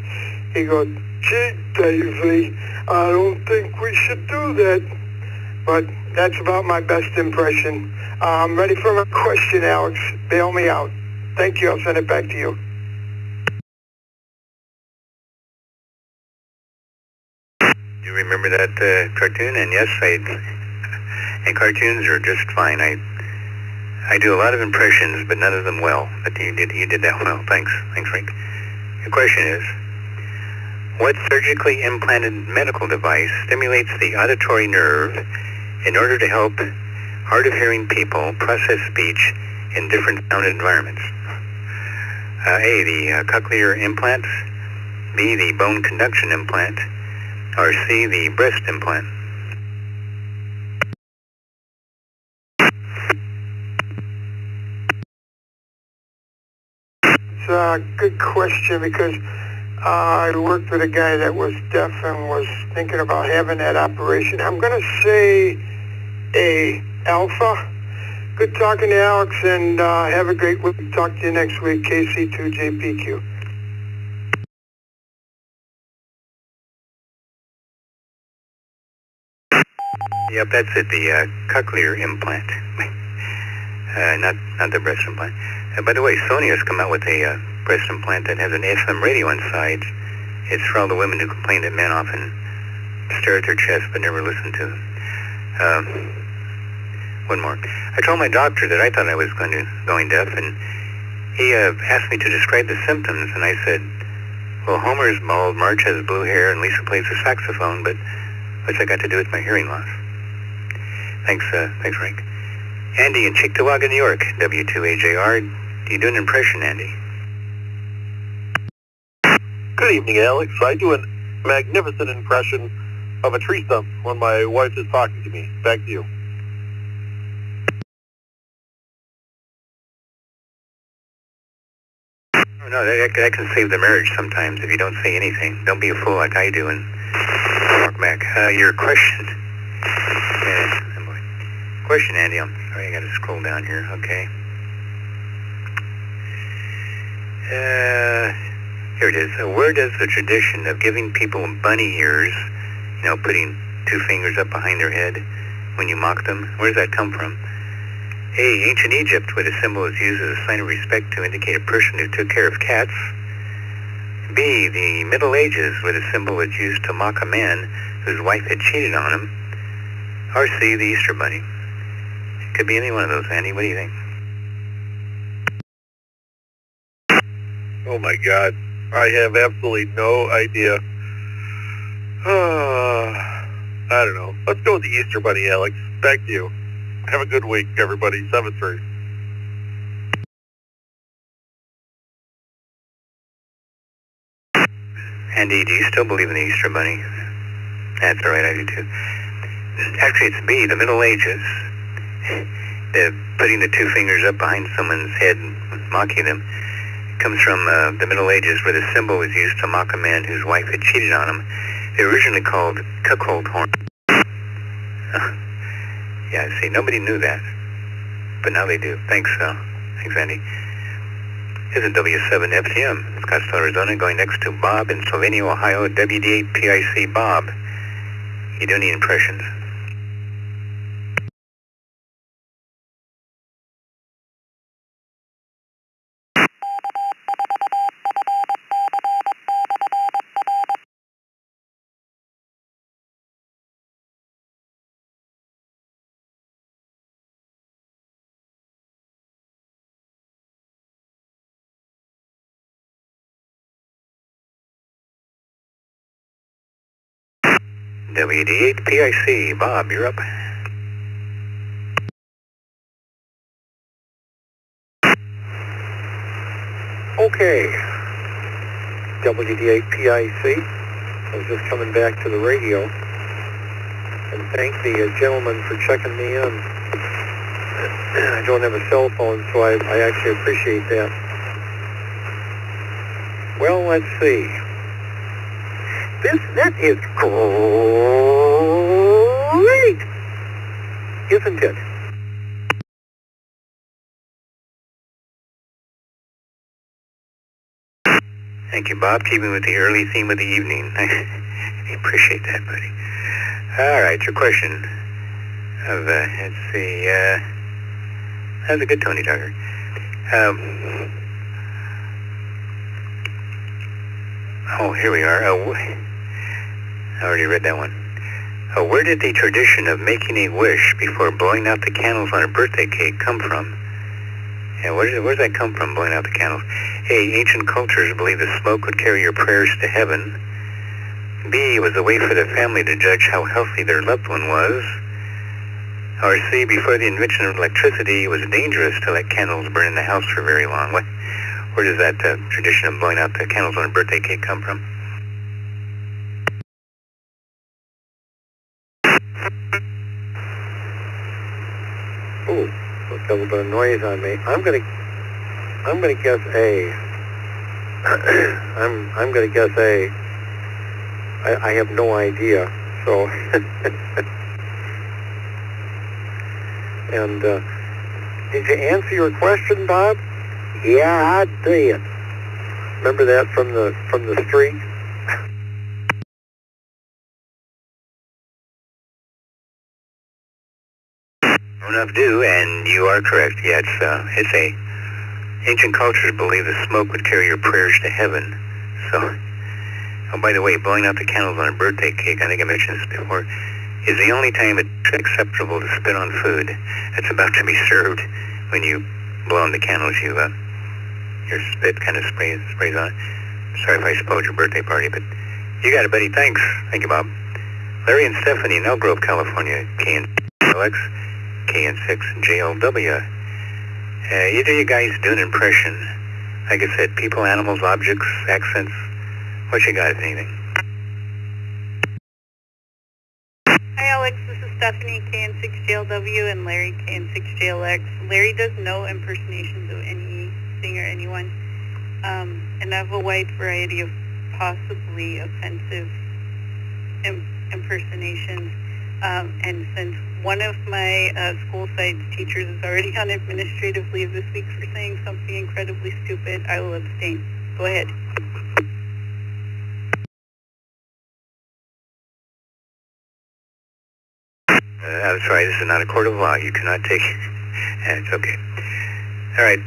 he'd go, "Gee, Davy, I don't think we should do that." But that's about my best impression. I'm ready for my question, Alex. Bail me out. Thank you. I'll send it back to you. You remember that cartoon? And yes, and cartoons are just fine. I do a lot of impressions, but none of them well. But you did that well. Thanks, Frank. The question is, what surgically implanted medical device stimulates the auditory nerve in order to help hard of hearing people process speech in different sound environments? A, the cochlear implant, B, the bone conduction implant, or C, the breast implant? It's a good question because I worked with a guy that was deaf and was thinking about having that operation. I'm going to say A, Alpha. Good talking to Alex, and have a great week. Talk to you next week, KC2JPQ. Yep, that's it, the cochlear implant. Not the breast implant. By the way, Sony has come out with a breast implant that has an FM radio inside. It's for all the women who complain that men often stare at their chest but never listen to them. One more. I told my doctor that I thought I was going deaf, and he asked me to describe the symptoms, and I said, well, Homer is bald, Marge has blue hair, and Lisa plays the saxophone, but what's that got to do with my hearing loss? Thanks, Frank. Andy in Cheektowaga, New York, W2AJR. Do you do an impression, Andy? Good evening, Alex. I do a magnificent impression of a tree stump when my wife is talking to me. Back to you. Oh, no, that can save the marriage sometimes if you don't say anything. Don't be a fool like I do and walk back. Your question. question, Andy. I'm sorry, I got to scroll down here. Okay. Here it is. Where does the tradition of giving people bunny ears, putting two fingers up behind their head when you mock them, where does that come from? A, ancient Egypt, where the symbol is used as a sign of respect to indicate a person who took care of cats. B, the Middle Ages, where the symbol was used to mock a man whose wife had cheated on him. Or C, the Easter Bunny. Could be any one of those, Andy. What do you think? Oh my God. I have absolutely no idea. I don't know. Let's go with the Easter Bunny, Alex. Back to you. Have a good week, everybody. 7-3. Andy, do you still believe in the Easter Bunny? That's all right, I do too. Actually, it's B, the Middle Ages. Putting the two fingers up behind someone's head and mocking them comes from the Middle Ages, where the symbol was used to mock a man whose wife had cheated on him. They were originally called cuckold horn. Yeah, see, nobody knew that, but now they do. Thanks, Andy. This is W7FTM, Scottsdale, Arizona, going next to Bob in Sylvania, Ohio, WD8PIC. Bob, you do any impressions? WD8PIC. Bob, you're up. Okay. WD8PIC. I was just coming back to the radio and thank the gentleman for checking me in. I don't have a cell phone, so I actually appreciate that. Well, let's see. This net is great, isn't it? Thank you, Bob. Keeping with the early theme of the evening. I appreciate that, buddy. All right, your question of, let's see, that was a good Tony Tucker. Here we are. I already read that one. Where did the tradition of making a wish before blowing out the candles on a birthday cake come from? Yeah, where does that come from, blowing out the candles? A, ancient cultures believed the smoke would carry your prayers to heaven. B, it was a way for the family to judge how healthy their loved one was. Or C, before the invention of electricity, it was dangerous to let candles burn in the house for very long. Where does that tradition of blowing out the candles on a birthday cake come from? Ooh, a little bit of noise on me. I'm gonna guess A. I'm gonna guess A. I have no idea. So, and did you answer your question, Bob? Yeah, I did. Remember that from the street? Enough do, and you are correct. Yeah, it's a ancient cultures believe the smoke would carry your prayers to heaven. So, oh, by the way, blowing out the candles on a birthday cake, I think I mentioned this before, is the only time it's acceptable to spit on food that's about to be served. When you blow on the candles, your spit kind of sprays on it. Sorry if I spoiled your birthday party, but you got it, buddy. Thanks. Thank you, Bob. Larry and Stephanie in Elk Grove, California, KN6, JLW. Either you guys do an impression. Like I said, people, animals, objects, accents. What you got, if anything? Hi, Alex. This is Stephanie, KN6JLW, and Larry, KN6JLX. Larry does no impersonations of anything or anyone. And I have a wide variety of possibly offensive impersonations. And since one of my school site's teachers is already on administrative leave this week for saying something incredibly stupid. I will abstain. Go ahead. I'm sorry, this is not a court of law. You cannot take... It's okay. All right.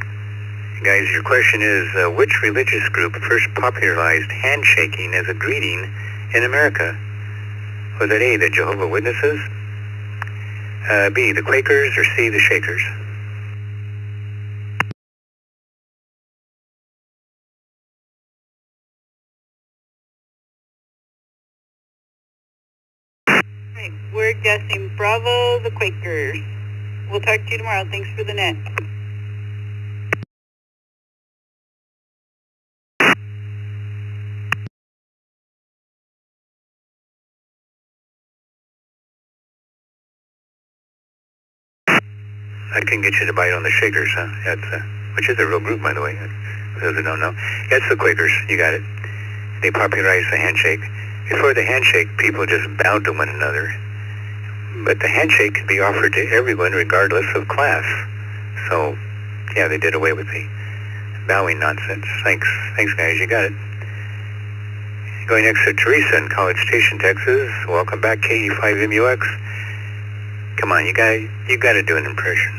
Guys, your question is, which religious group first popularized handshaking as a greeting in America? Was it A, the Jehovah's Witnesses, B, the Quakers, or C, the Shakers? Right, we're guessing Bravo, the Quakers. We'll talk to you tomorrow. Thanks for the net. I can get you to bite on the Shakers, huh? That's, which is a real group, by the way, for those who don't know. That's the Quakers. You got it. They popularized the handshake. Before the handshake, people just bowed to one another. But the handshake could be offered to everyone regardless of class. So, yeah, they did away with the bowing nonsense. Thanks, guys. You got it. Going next to Teresa in College Station, Texas. Welcome back, KE5MUX. Come on, you got to do an impression.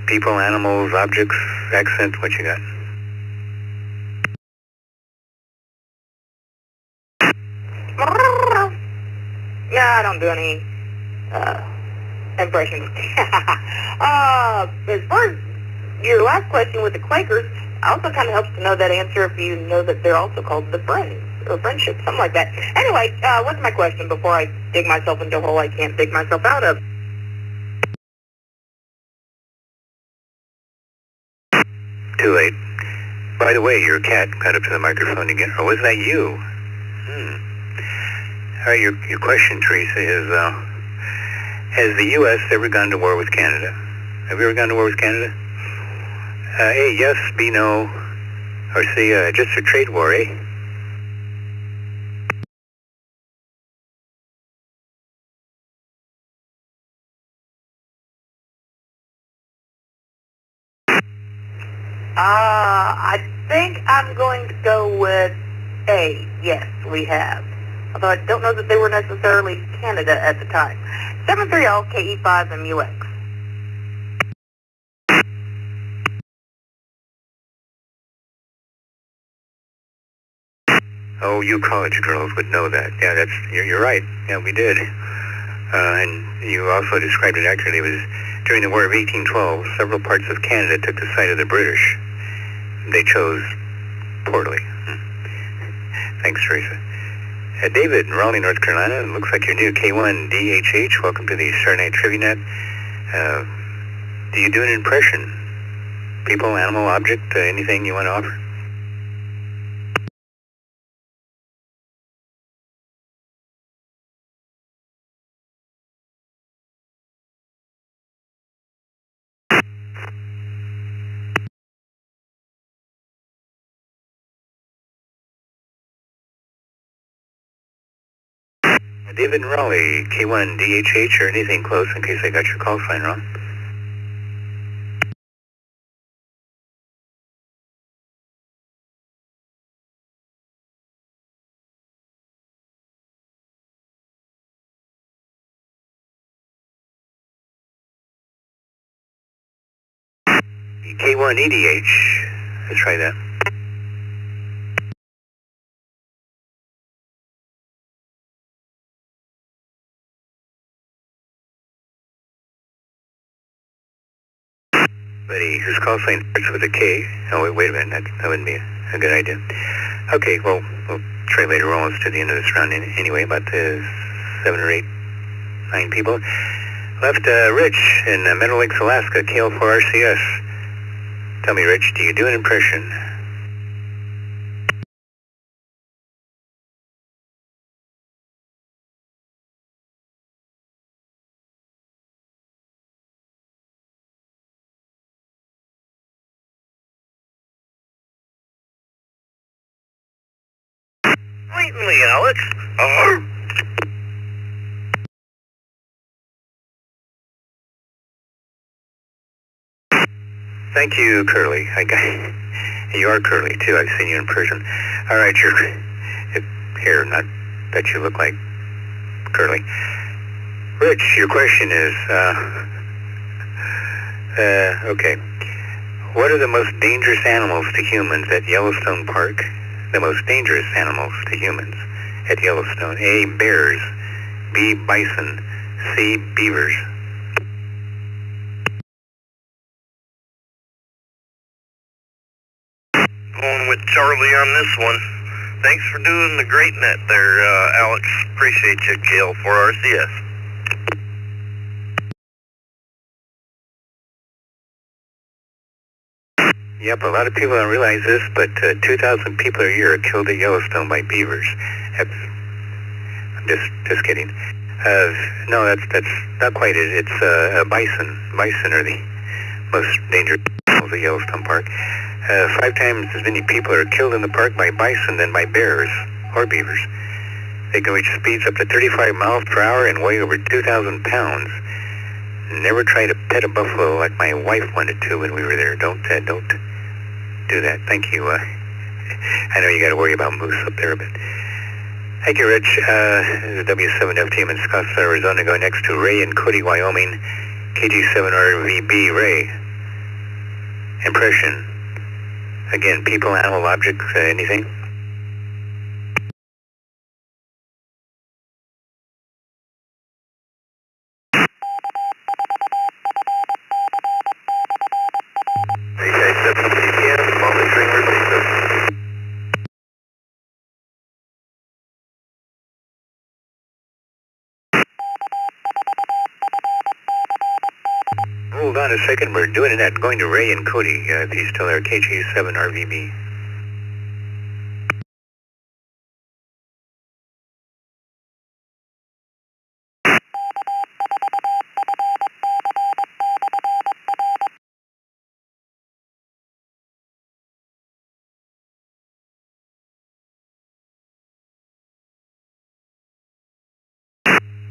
People, animals, objects, accent. What you got? Yeah, I don't do any impressions. As far as your last question with the Quakers, also kind of helps to know that answer if you know that they're also called the Friends, or Friendship, something like that. Anyway, what's my question before I dig myself into a hole I can't dig myself out of? Too late. By the way, your cat got up to the microphone again. Or was that you? All right, your question, Teresa, is, has the U.S. ever gone to war with Canada? Have you ever gone to war with Canada? A, yes, B, no, or C, just a trade war, eh? I think I'm going to go with A. Yes, we have. Although I don't know that they were necessarily Canada at the time. 730 KE5MUX. Oh, you college girls would know that. Yeah, you're right. Yeah, we did. And you also described it accurately. It was during the War of 1812, several parts of Canada took the side of the British. They chose poorly. Thanks, Teresa. David in Raleigh, North Carolina. It looks like you're new K1 DHH. Welcome to the Saturday Night Trivia Net. Do you do an impression? People, animal, object, anything you want to offer? David in Raleigh, K1 DHH or anything close in case I got your call sign wrong. K1 EDH. Let's try that. Buddy, whose call sign starts with a K. Oh, wait a minute. That wouldn't be a good idea. Okay, well, we'll try later. We're almost to the end of this round anyway. About 7 or 8, 9 people. Left Rich in Meadow Lakes, Alaska, KL4RCS. Tell me, Rich, do you do an impression? Blatantly, Alex. Thank you, Curly. You are Curly, too. I've seen you in person. All right, your hair, not that you look like Curly. Rich, your question is, okay. What are the most dangerous animals to humans at Yellowstone Park? The most dangerous animals to humans at Yellowstone. A, bears. B, bison. C, beavers. Going with Charlie on this one. Thanks for doing the great net there, Alex. Appreciate you, Gail, for RCS. Yep, a lot of people don't realize this, but 2,000 people a year are killed at Yellowstone by beavers. I'm just kidding. No, that's not quite it. It's bison. Bison are the most dangerous animals at Yellowstone Park. 5 times as many people are killed in the park by bison than by bears or beavers. They can reach speeds up to 35 miles per hour and weigh over 2,000 pounds. Never try to pet a buffalo like my wife wanted to when we were there. Don't do that. Thank you. I know you got to worry about moose up there, but thank you, Rich. The W7F team in Scottsdale, Arizona, going next to Ray in Cody, Wyoming. KG7RVB, Ray. Impression. Again, people, animal, objects, anything? Hold on a second, we're doing that, going to Ray and Cody, if he's still there, KG7RVB.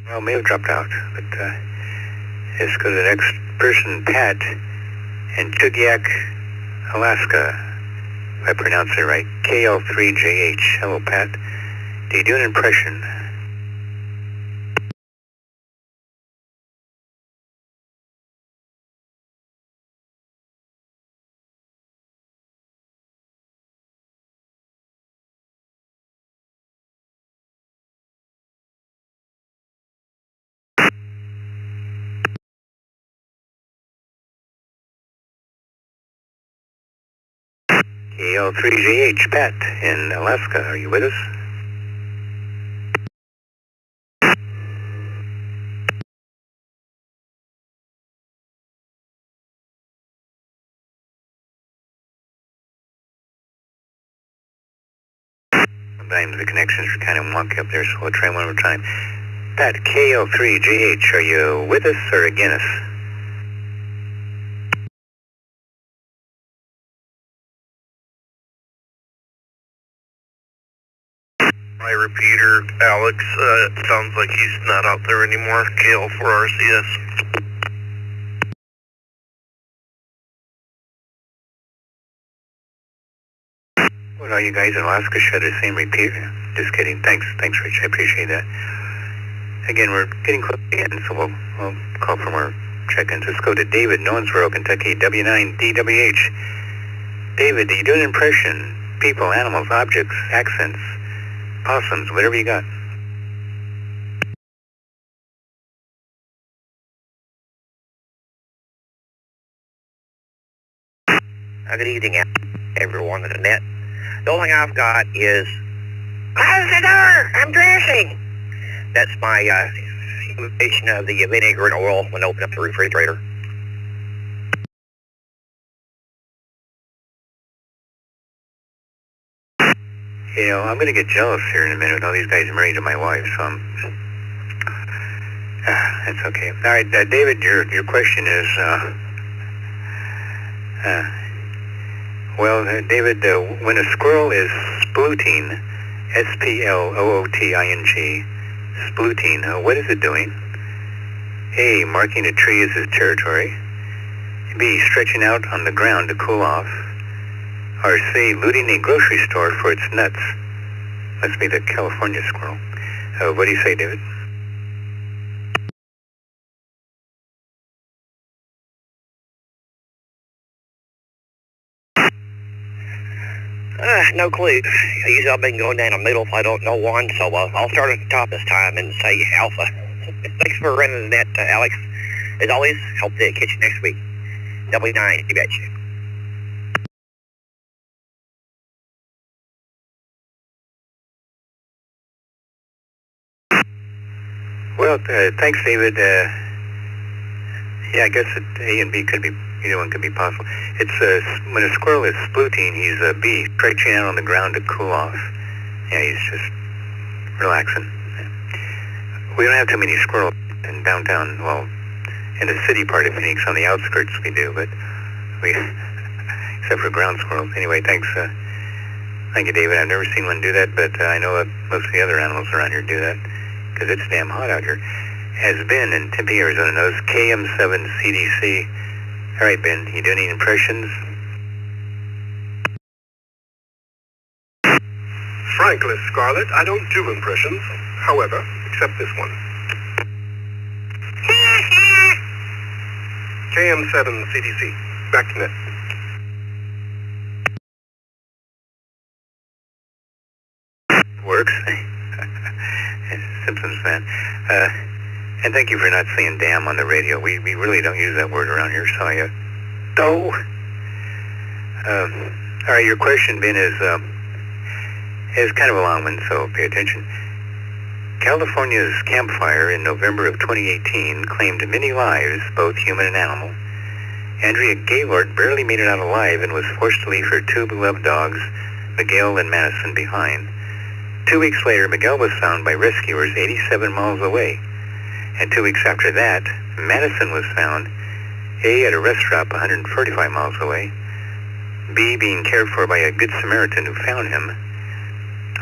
Well, may have dropped out, but let's go to the next person, Pat, in Chugiak, Alaska, if I pronounce it right, KL3JH. Hello, Pat. Do you do an impression? KL3JH, Pat, in Alaska, are you with us? Sometimes the connections are kind of wonky up there, so we'll try one more time. Pat, KL3JH, are you with us or against us? My repeater, Alex, it sounds like he's not out there anymore. Gail for RCS. Well, all you guys in Alaska share the same repeater. Just kidding. Thanks, Rich. I appreciate that. Again, we're getting close to the end, so we'll call for more check-ins. Let's go to David, Nowensboro, Kentucky, W9DWH. David, do you do an impression? People, animals, objects, accents, possums, whatever you got. Good evening, everyone on the net. The only thing I've got is, close the door, I'm dressing. That's my imitation of the vinegar and oil when I open up the refrigerator. You know, I'm going to get jealous here in a minute. All these guys are married to my wife, so that's okay. All right, David, your question is, well, David, when a squirrel is splooting, S-P-L-O-O-T-I-N-G, splooting, what is it doing? A, marking a tree as its territory. B, stretching out on the ground to cool off. Or C, looting a grocery store for its nuts. Must be the California squirrel. What do you say, David? No clue. Usually I've been going down the middle if I don't know one, so I'll start at the top this time and say Alpha. Thanks for running that, Alex. As always, hope to catch you next week. W9, you betcha. Well, thanks, David. Yeah, I guess A and B could be, either one could be possible. It's when a squirrel is splooting, he's a B, stretching out on the ground to cool off. Yeah, he's just relaxing. We don't have too many squirrels in downtown. Well, in the city part of Phoenix, on the outskirts we do, but we, except for ground squirrels. Anyway, thanks. Thank you, David. I've never seen one do that, but I know that most of the other animals around here do that because it's damn hot out here. Has been in Tempe, Arizona, knows KM7CDC. All right, Ben, you do any impressions? Frankly, Scarlett, I don't do impressions. However, except this one. KM7CDC. Back to net. Works. Simpsons fan. And thank you for not saying damn on the radio. We really don't use that word around here, so I, all right, your question, Ben, is kind of a long one, so pay attention. California's Camp Fire in November of 2018 claimed many lives, both human and animal. Andrea Gaylord barely made it out alive and was forced to leave her two beloved dogs, Miguel and Madison, behind. 2 weeks later, Miguel was found by rescuers 87 miles away. And 2 weeks after that, Madison was found, A, at a rest stop 145 miles away, B, being cared for by a good Samaritan who found him,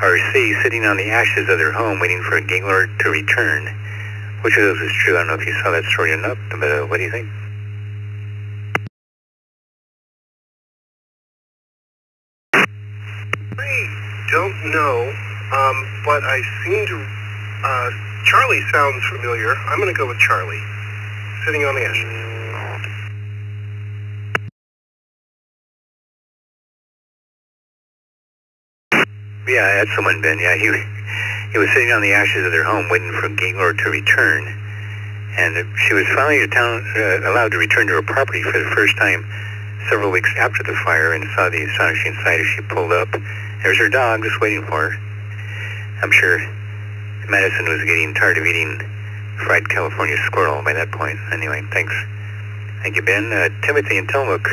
or C, sitting on the ashes of their home waiting for a Gaylord to return. Which of those is true? I don't know if you saw that story or not, but what do you think? I don't know, but I seem to, Charlie sounds familiar. I'm going to go with Charlie, sitting on the ashes. Yeah, that's someone, Ben. Yeah, he was sitting on the ashes of their home waiting for Gaylord to return. And she was finally allowed to return to her property for the first time several weeks after the fire and saw the astonishing sight as she pulled up. There's her dog just waiting for her. I'm sure Madison was getting tired of eating fried California squirrel by that point. Anyway, thanks. Thank you, Ben. Timothy in Tillamook,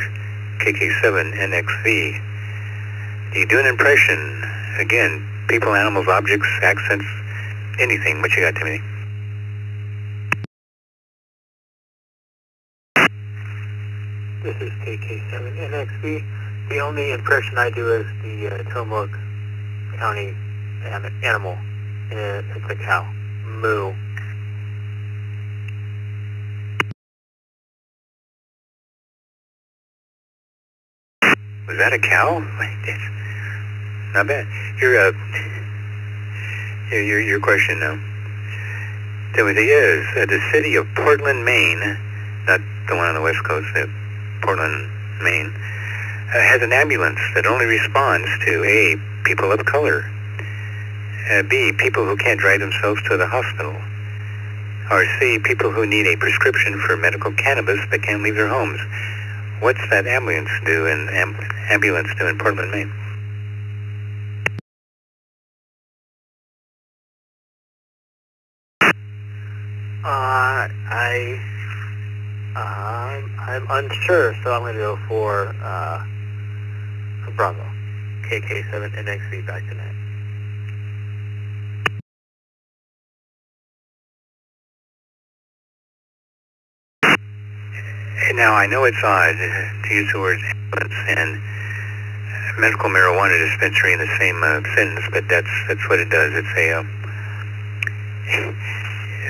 KK7NXV. You do an impression. Again, people, animals, objects, accents, anything. What you got, Timothy? This is KK7NXV. The only impression I do is the Tillamook County animal. It's a cow. Moo. Was that a cow? Not bad. Your question now. Timothy, is the city of Portland, Maine, not the one on the West Coast, Portland, Maine, has an ambulance that only responds to A, people of color, B, people who can't drive themselves to the hospital, or C, people who need a prescription for medical cannabis but can't leave their homes. What's that ambulance do in Portland, Maine? I'm unsure, so I'm going to go for Bravo. KK7NXV, back to net. Now, I know it's odd to use the words ambulance and medical marijuana dispensary in the same sentence, but that's what it does. It's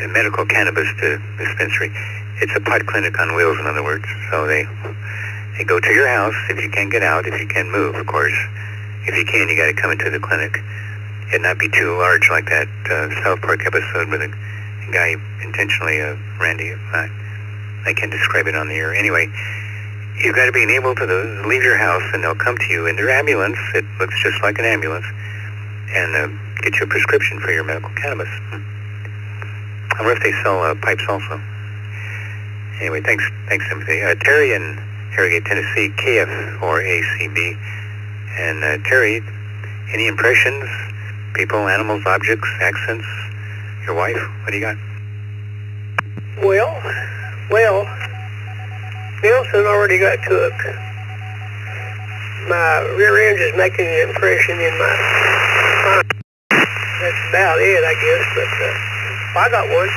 a medical cannabis dispensary. It's a pot clinic on wheels, in other words. So they go to your house if you can't get out, if you can move, of course. If you can, you got to come into the clinic. It not be too large like that South Park episode where the guy intentionally, Randy, I can't describe it on the air. Anyway, you've got to be able to leave your house, and they'll come to you in their ambulance. It looks just like an ambulance, and get you a prescription for your medical cannabis. I wonder if they sell pipes also. Anyway, thanks, Timothy. Terry in Harrogate, Tennessee, KF or ACB. And Terry, any impressions? People, animals, objects, accents? Your wife? What do you got? Well, Nelson already got cooked. My rear end is making an impression in my mind. That's about it, I guess, but I got one.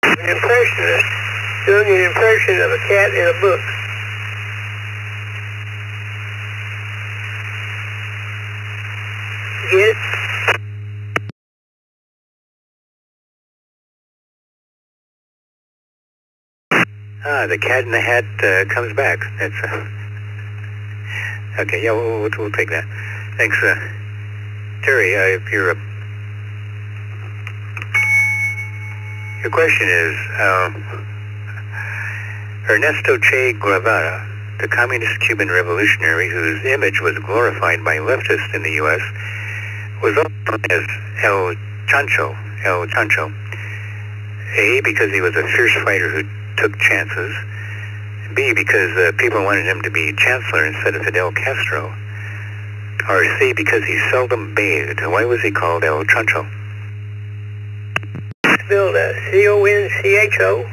An impressionist doing an impression of a cat in a book. Get it? The Cat in the Hat comes back. That's okay. Yeah, we'll take that. Thanks, Terry. If your question is Ernesto Che Guevara, the communist Cuban revolutionary whose image was glorified by leftists in the U.S., was also known as El Chancho. A, because he was a fierce fighter who took chances. B, because people wanted him to be chancellor instead of Fidel Castro. Or C, because he seldom bathed. Why was he called El Chancho? Spelled C-O-N-C-H-O.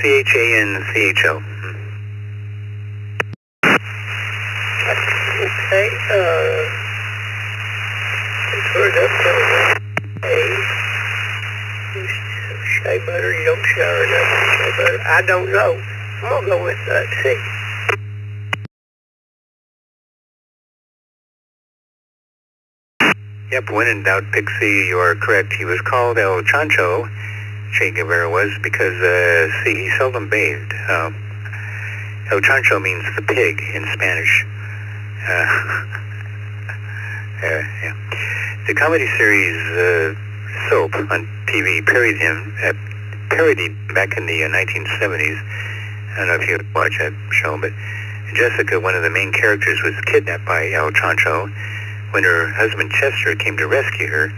C-H-A-N-C-H-O. Okay, it's up shea butter, you don't shower enough with shea butter. I don't know. I'm going to go with C. Yep, when in doubt, Pixie, you are correct. He was called El Chancho, Che Guevara was, because, he seldom bathed. El Chancho means the pig in Spanish. Yeah. The comedy series Soap on TV parodied back in the 1970s. I don't know if you watched that show, but Jessica, one of the main characters, was kidnapped by El Chancho. When her husband Chester came to rescue her,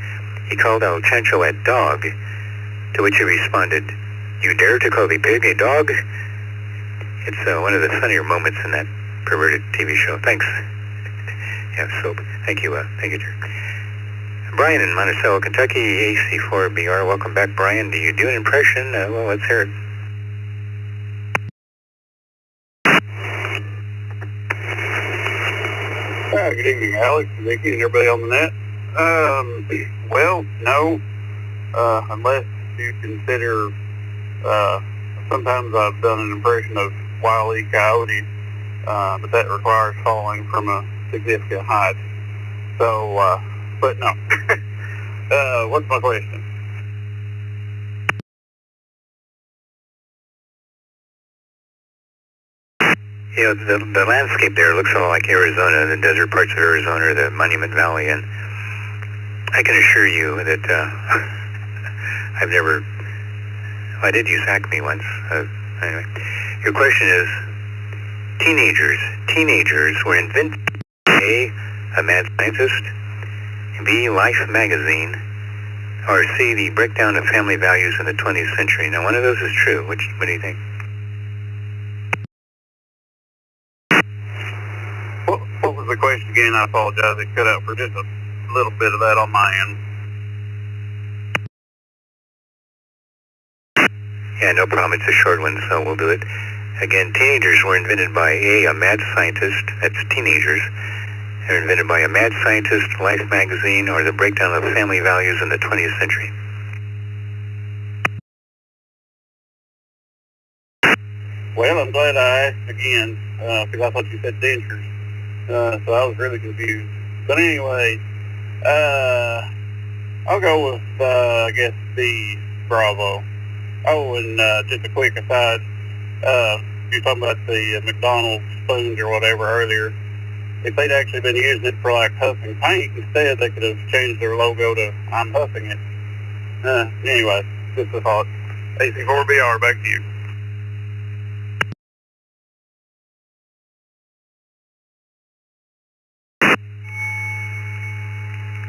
he called El Chancho a dog, to which he responded, "You dare to call the pig a dog?" It's one of the funnier moments in that perverted TV show. Thanks. Yeah, Soap. Thank you, Jerry. Brian in Monticello, Kentucky, AC4BR. Welcome back, Brian. Do you do an impression? Well, let's hear it. Good evening, Alex, Vicky, and everybody on the net. Well, no, unless you consider, sometimes I've done an impression of Wile E. Coyote, but that requires falling from a significant height. So, but no. What's my question? You know, the landscape there looks a lot like Arizona, the desert parts of Arizona, the Monument Valley, and I can assure you that I've never... Well, I did use Acme once. Anyway, your question is, teenagers were invented by A, mad scientist, B, Life magazine, or C, the breakdown of family values in the 20th century. Now, one of those is true. What do you think? What was the question again? I apologize. It cut out for just a little bit of that on my end. Yeah, no problem. It's a short one, so we'll do it. Again, teenagers were invented by a mad scientist. That's teenagers. They're invented by a mad scientist, Life magazine, or the breakdown of family values in the 20th century. Well, I'm glad I asked again, because I thought you said dentures. So I was really confused. But anyway, I'll go with, I guess, B, Bravo. Oh, and just a quick aside, you were talking about the McDonald's spoons or whatever earlier. If they'd actually been using it for like huffing paint instead, they could have changed their logo to I'm huffing it. Anyway, just a thought. AC4BR, back to you.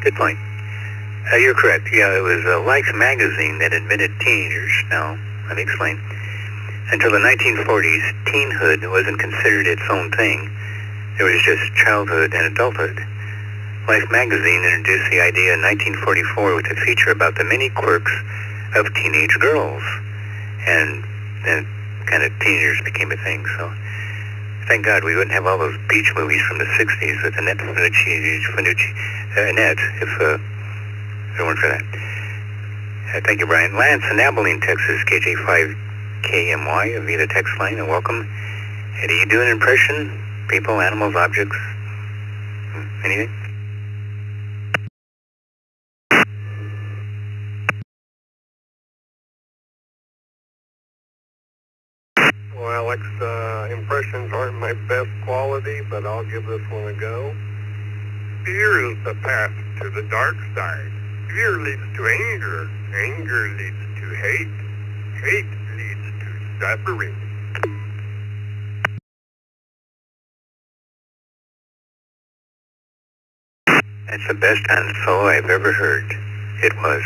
Good point. You're correct. Yeah, it was Life magazine that admitted teenagers. Now, let me explain. Until the 1940s, teenhood wasn't considered its own thing. It was just childhood and adulthood. Life magazine introduced the idea in 1944 with a feature about the many quirks of teenage girls. And then kind of teenagers became a thing. So thank God we wouldn't have all those beach movies from the 60s with Annette Annette if it weren't for that. Thank you, Brian. Lance in Abilene, Texas, KJ5KMY via the text line, and welcome. Do you do an impression? People, animals, objects? Anything? Well, Alex, impressions aren't my best quality, but I'll give this one a go. Fear is the path to the dark side. Fear leads to anger. Anger leads to hate. Hate leads to suffering. That's the best answer I've ever heard. It was.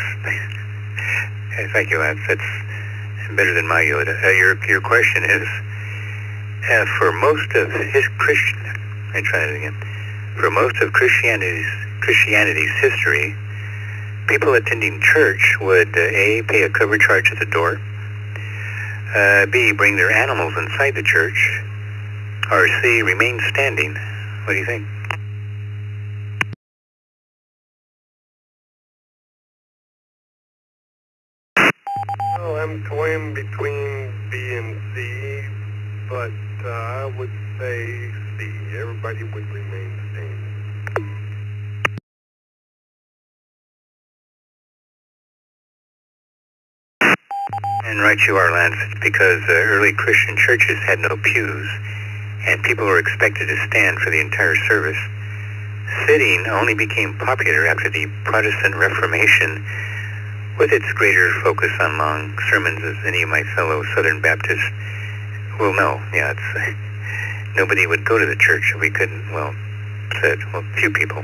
Thank you, Lance. That's better than my Yoda. Your question is, for most of For most of Christianity's history, people attending church would A, pay a cover charge at the door, B, bring their animals inside the church, or C, remain standing. What do you think? Well, I'm toying between B and C, but I would say C. Everybody would remain standing. And right you are, Lance. It's because early Christian churches had no pews, and people were expected to stand for the entire service. Sitting only became popular after the Protestant Reformation, with its greater focus on long sermons, as any of my fellow Southern Baptists will know. Yeah, nobody would go to the church if we couldn't, few people.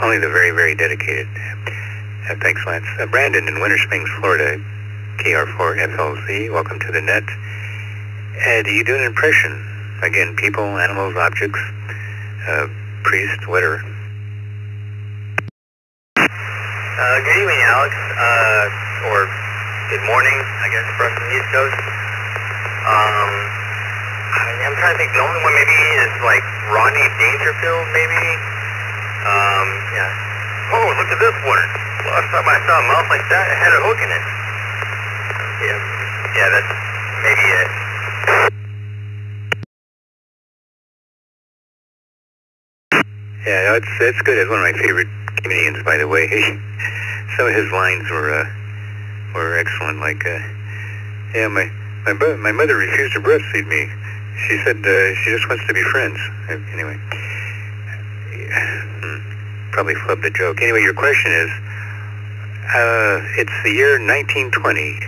Only the very, very dedicated. Thanks, Lance. Brandon in Winter Springs, Florida, KR4FLZ, welcome to the net. Do you do an impression? Again, people, animals, objects, priest, whatever. Good evening, Alex, or good morning, I guess, for us on the East Coast. I'm trying to think, the only one maybe is like Rodney Dangerfield, maybe. Yeah. Oh, look at this one. Last time I saw a mouth like that, it had a hook in it. Yeah, that's maybe it. Yeah, it's good. It's one of my favorite comedians, by the way. Some of his lines were excellent. Like, my mother refused to breastfeed me. She said she just wants to be friends. Anyway, probably flubbed the joke. Anyway, your question is, it's the year 1920,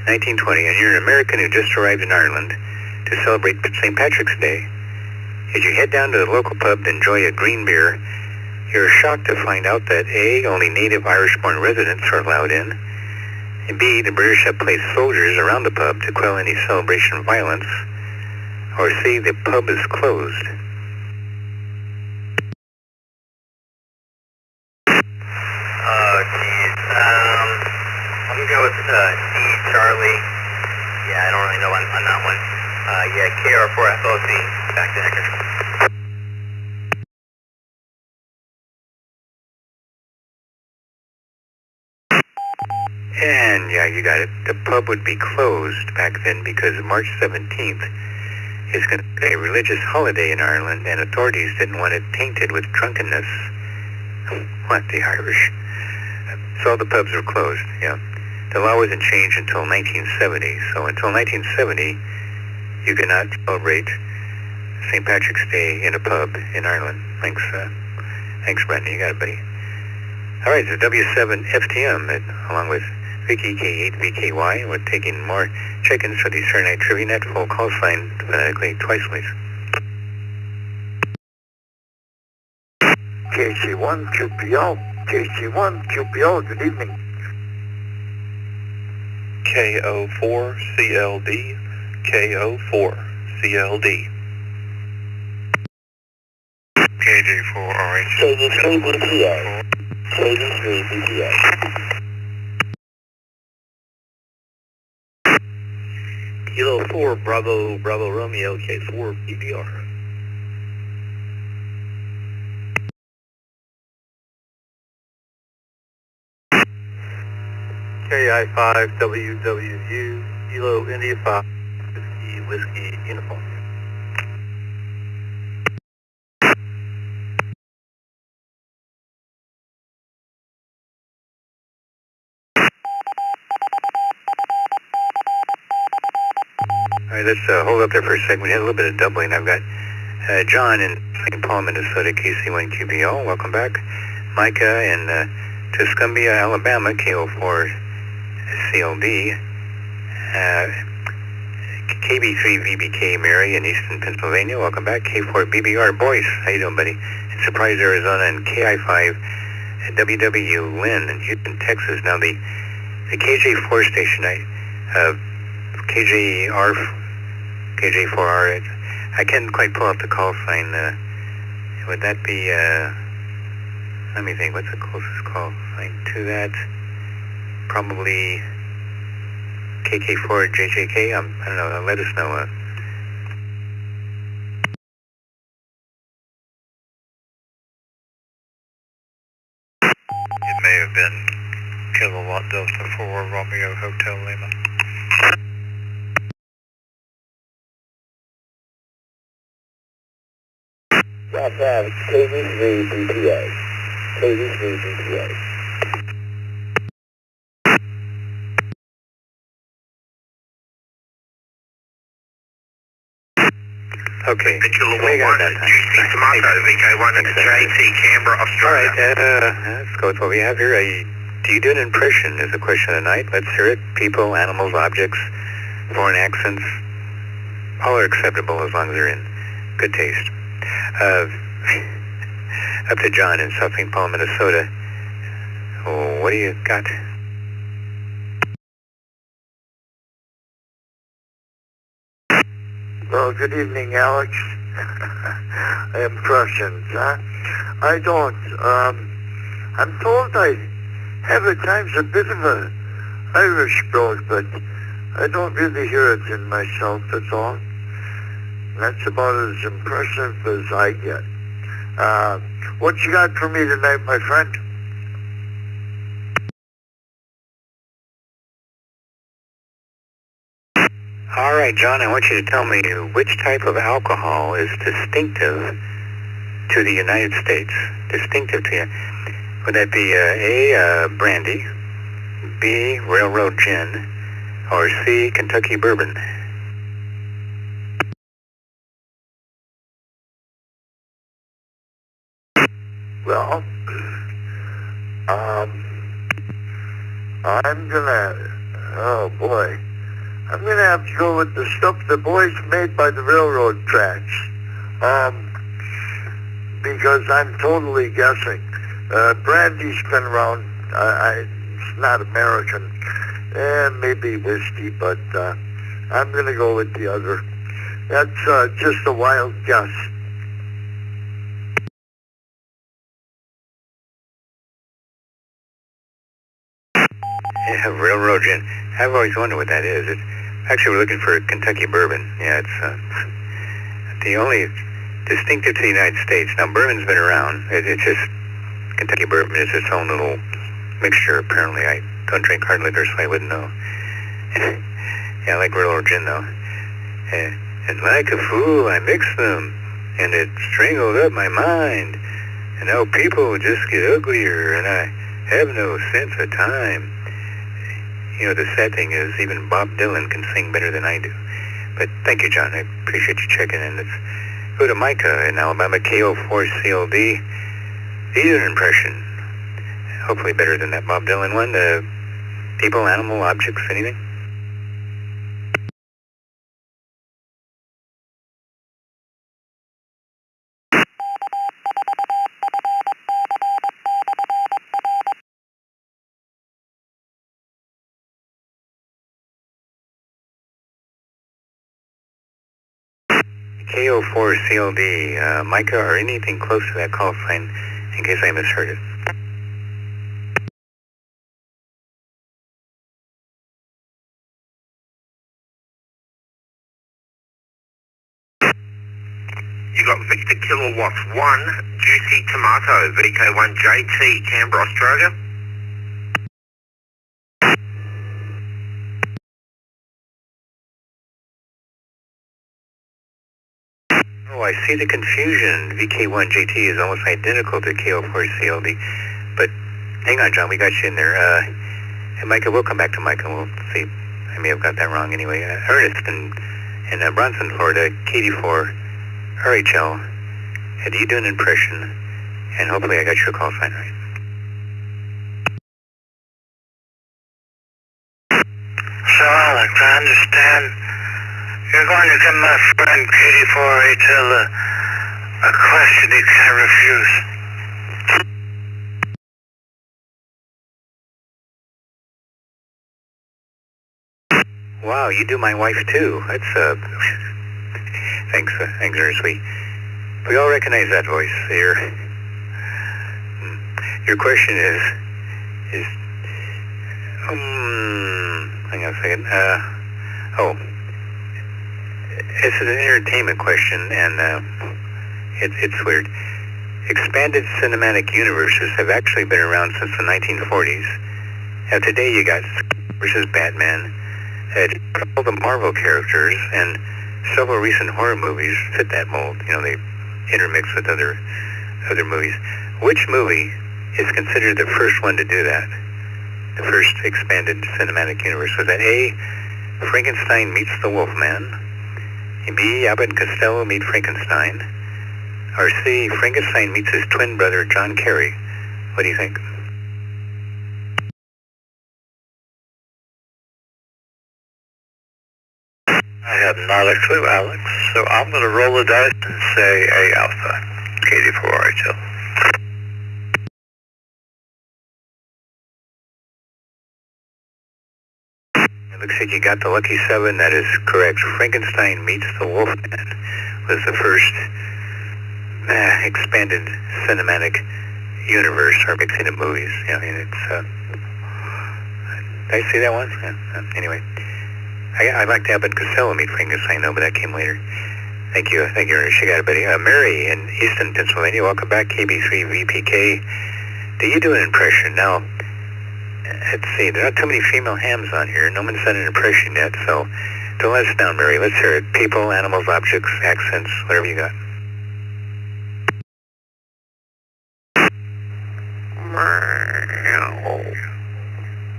and you're an American who just arrived in Ireland to celebrate St. Patrick's Day. As you head down to the local pub to enjoy a green beer, you're shocked to find out that A, only native Irish-born residents are allowed in, and B, the British have placed soldiers around the pub to quell any celebration violence, or C, the pub is closed. I'm going to go with D, Charlie. Yeah, I don't really know on that one. KR4FOC, back to Hector. And yeah, you got it. The pub would be closed back then because March 17th is going to be a religious holiday in Ireland, and authorities didn't want it tainted with drunkenness What, the Irish? So all the pubs were closed, yeah. The law wasn't changed until 1970, so until 1970, you could not celebrate St. Patrick's Day in a pub in Ireland. Thanks, Brandon. You got it, buddy. All right, it's W7 FTM, along with Vicky K8VKY. We're taking more check-ins for the Saturday Night Trivia Net. Full call sign phonetically twice, please. KC1 QPO. KC1 QPO. Good evening. KO4 CLD. KO4 CLD. KJ4RH. KD3BPA. KD3BPA. Kilo 4 Bravo Romeo K4 BBR. KI5 WWU Kilo India 5 Whiskey Uniform. All right, let's hold up there for a second. We had a little bit of doubling. I've got John in St. Paul, Minnesota, KC1QBO. Welcome back. Micah in Tuscumbia, Alabama, KO4CLD. KB3VBK, Mary in Easton, Pennsylvania. Welcome back. K4BBR, Boyce. How you doing, buddy? In Surprise, Arizona, and KI5 WW Lynn in Houston, Texas. Now, the KJ4 station, KJ4R, I can't quite pull up the call sign. Would that be, let me think, what's the closest call sign to that? Probably KK4JJK. I don't know, let us know. It may have been Kilowatt Delta 4 Romeo Hotel Lima. That's KD3BPA. KD3BPA. Okay. The Kilowatt 1 at GC Tomato, VK1 at JT Canberra, Australia. All right, let's go with what we have here. Do you do an impression is the question of the night. Let's hear it. People, animals, objects, foreign accents, all are acceptable as long as they're in good taste. Up to John in South St. Paul, Minnesota. Oh, what do you got? Well, good evening, Alex. Impressions, huh? I don't. I'm told I have at times a bit of a Irish brogue, but I don't really hear it in myself, that's all. That's about as impressive as I get. What you got for me tonight, my friend? All right, John, I want you to tell me which type of alcohol is distinctive to the United States. Distinctive to you. Would that be A, brandy, B, railroad gin, or C, Kentucky bourbon? Well, I'm gonna, oh boy, I'm gonna have to go with the stuff the boys made by the railroad tracks, because I'm totally guessing. Brandy's been around, it's not American, maybe whiskey, but I'm gonna go with the other. That's just a wild guess. Yeah, railroad gin. I've always wondered what that is. Actually, we're looking for Kentucky bourbon. Yeah, it's the only distinctive to the United States. Now, bourbon's been around. It's just Kentucky bourbon is its own little mixture, apparently. I don't drink hard liquor, so I wouldn't know. Yeah, I like railroad gin, though. And like a fool, I mixed them, and it strangled up my mind. You know, people just get uglier, and I have no sense of time. You know, the sad thing is even Bob Dylan can sing better than I do. But thank you, John. I appreciate you checking in. Let's go to Micah in Alabama, KO4CLD. He did an impression. Hopefully better than that Bob Dylan one. People, animal, objects, anything? KO4CLD, Micah, or anything close to that call sign in case I misheard it. You got Victor Kilowatts 1, Juicy Tomato, VK1JT, Canberra, Australia. Oh, I see the confusion. VK1JT is almost identical to KO4CLD. But hang on, John, we got you in there. And Micah, we'll come back to Micah. We'll see. I may have got that wrong anyway. Ernest in Bronson, Florida, KD4, RHL. Had you do an impression? And hopefully I got your call sign right. So, Alex, I understand you're going to give my friend KD4HL a question he can't refuse. Wow, you do my wife too. That's thanks very sweet. We all recognize that voice. Your question is hang on a second. It's an entertainment question, and it's weird. Expanded cinematic universes have actually been around since the 1940s. Now today you got versus Batman. All the Marvel characters and several recent horror movies fit that mold. You know, they intermix with other movies. Which movie is considered the first one to do that? The first expanded cinematic universe? Was that A, Frankenstein meets the Wolfman, B, Abbott and Costello meet Frankenstein, or C, Frankenstein meets his twin brother John Kerry? What do you think? I have not a clue, Alex, so I'm going to roll the dice and say A alpha, KD4HL. It looks like you got the lucky 7. That is correct. Frankenstein meets the Wolfman was the first expanded cinematic universe or mixing of movies. I mean, it's did I see that one? Yeah. Anyway, I'd like to have Abbott Costello meet Frankenstein, though, but that came later. Thank you, Ernest. You got it, buddy. Mary in Easton, Pennsylvania. Welcome back, KB3VPK. Do you do an impression? Now, let's see. There are not too many female hams on here. No one's done an impression yet, so don't let us down, Mary. Let's hear it. People, animals, objects, accents, whatever you got.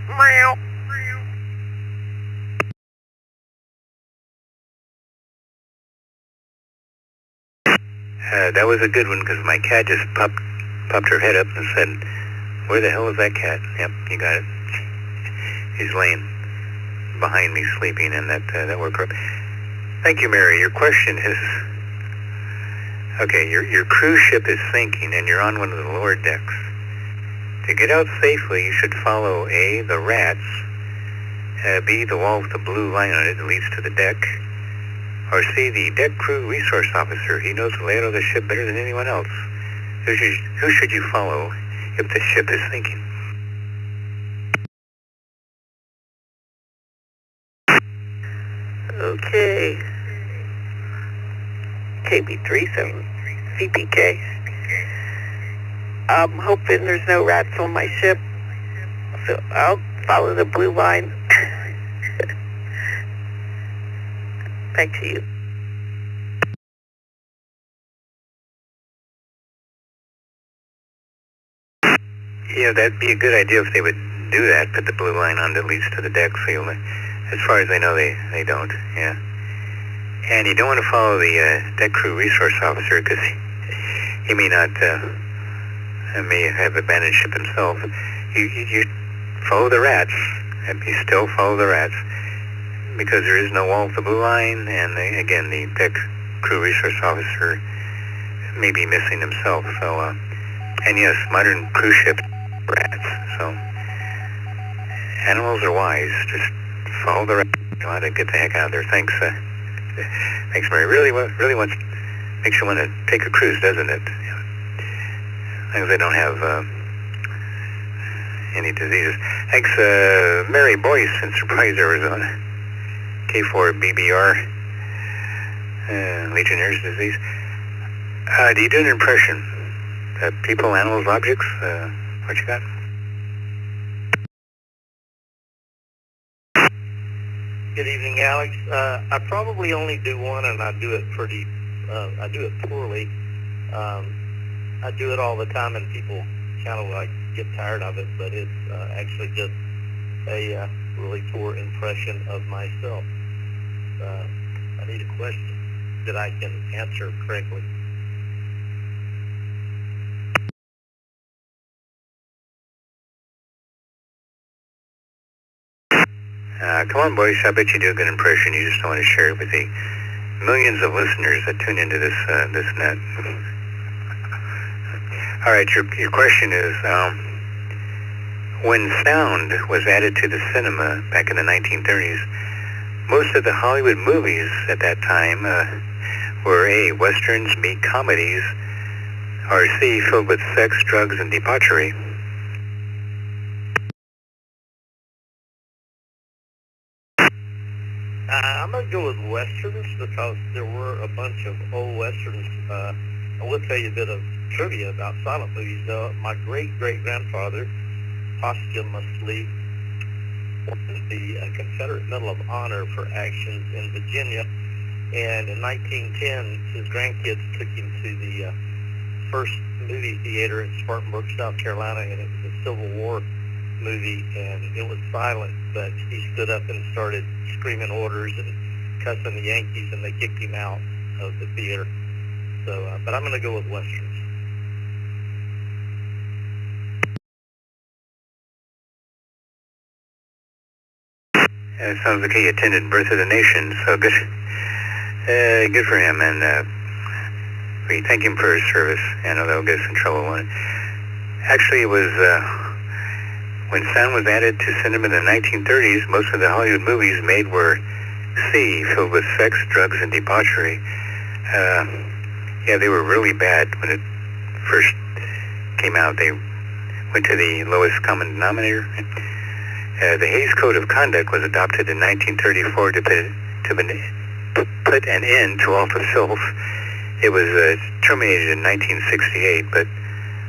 Meow. That was a good one because my cat just popped her head up and said, "Where the hell is that cat?" Yep, you got it. He's laying behind me sleeping, and that worked. Thank you, Mary. Your question is, okay, your cruise ship is sinking and you're on one of the lower decks. To get out safely, you should follow A, the rats, B, the wall with the blue line on it that leads to the deck, or C, the deck crew resource officer. He knows the layout of the ship better than anyone else. Who should you follow if the ship is sinking? Okay. KB37 CPK. I'm hoping there's no rats on my ship, so I'll follow the blue line. Back to you. Yeah, that'd be a good idea if they would do that, put the blue line on that leads to the deck field. As far as I know, they don't, yeah. And you don't want to follow the deck crew resource officer because he may not, may have abandoned ship himself. You follow the rats, and you still follow the rats, because there is no wall with the blue line, and again, the deck crew resource officer may be missing himself. So, and yes, modern cruise ships, rats. So, animals are wise. Just follow the rats. You know how to get the heck out of there. Thanks, thanks, Mary. Really makes you want to take a cruise, doesn't it? As long as they don't have any diseases. Thanks, Mary Boyce in Surprise, Arizona. K4BBR, Legionnaire's disease. Do you do an impression? People, animals, objects? What you got? Good evening, Alex. I probably only do one, and I do it I do it poorly. I do it all the time, and people kind of like get tired of it, but it's actually just a really poor impression of myself. I need a question that I can answer correctly. Come on, boys. I bet you do a good impression. You just don't want to share it with the millions of listeners that tune into this net. All right, your question is, when sound was added to the cinema back in the 1930s, most of the Hollywood movies at that time were A, westerns, B, comedies, or C, filled with sex, drugs, and debauchery. I'm going to go with westerns because there were a bunch of old westerns. I will tell you a bit of trivia about silent movies, though. My great-great-grandfather posthumously won the Confederate Medal of Honor for actions in Virginia, and in 1910, his grandkids took him to the first movie theater in Spartanburg, South Carolina, and it was a Civil War movie, and it was silent, but he stood up and started screaming orders and cussing the Yankees, and they kicked him out of the theater. So, but I'm going to go with westerns. It sounds like he attended Birth of the Nation, so good, good for him, and we thank him for his service. I know that'll get us in trouble, won't it? Actually, it was when sound was added to cinema in the 1930s, most of the Hollywood movies made were C, filled with sex, drugs, and debauchery. Yeah, they were really bad when it first came out. They went to the lowest common denominator. The Hays Code of Conduct was adopted in 1934 to put an end to all the filth. It was terminated in 1968, but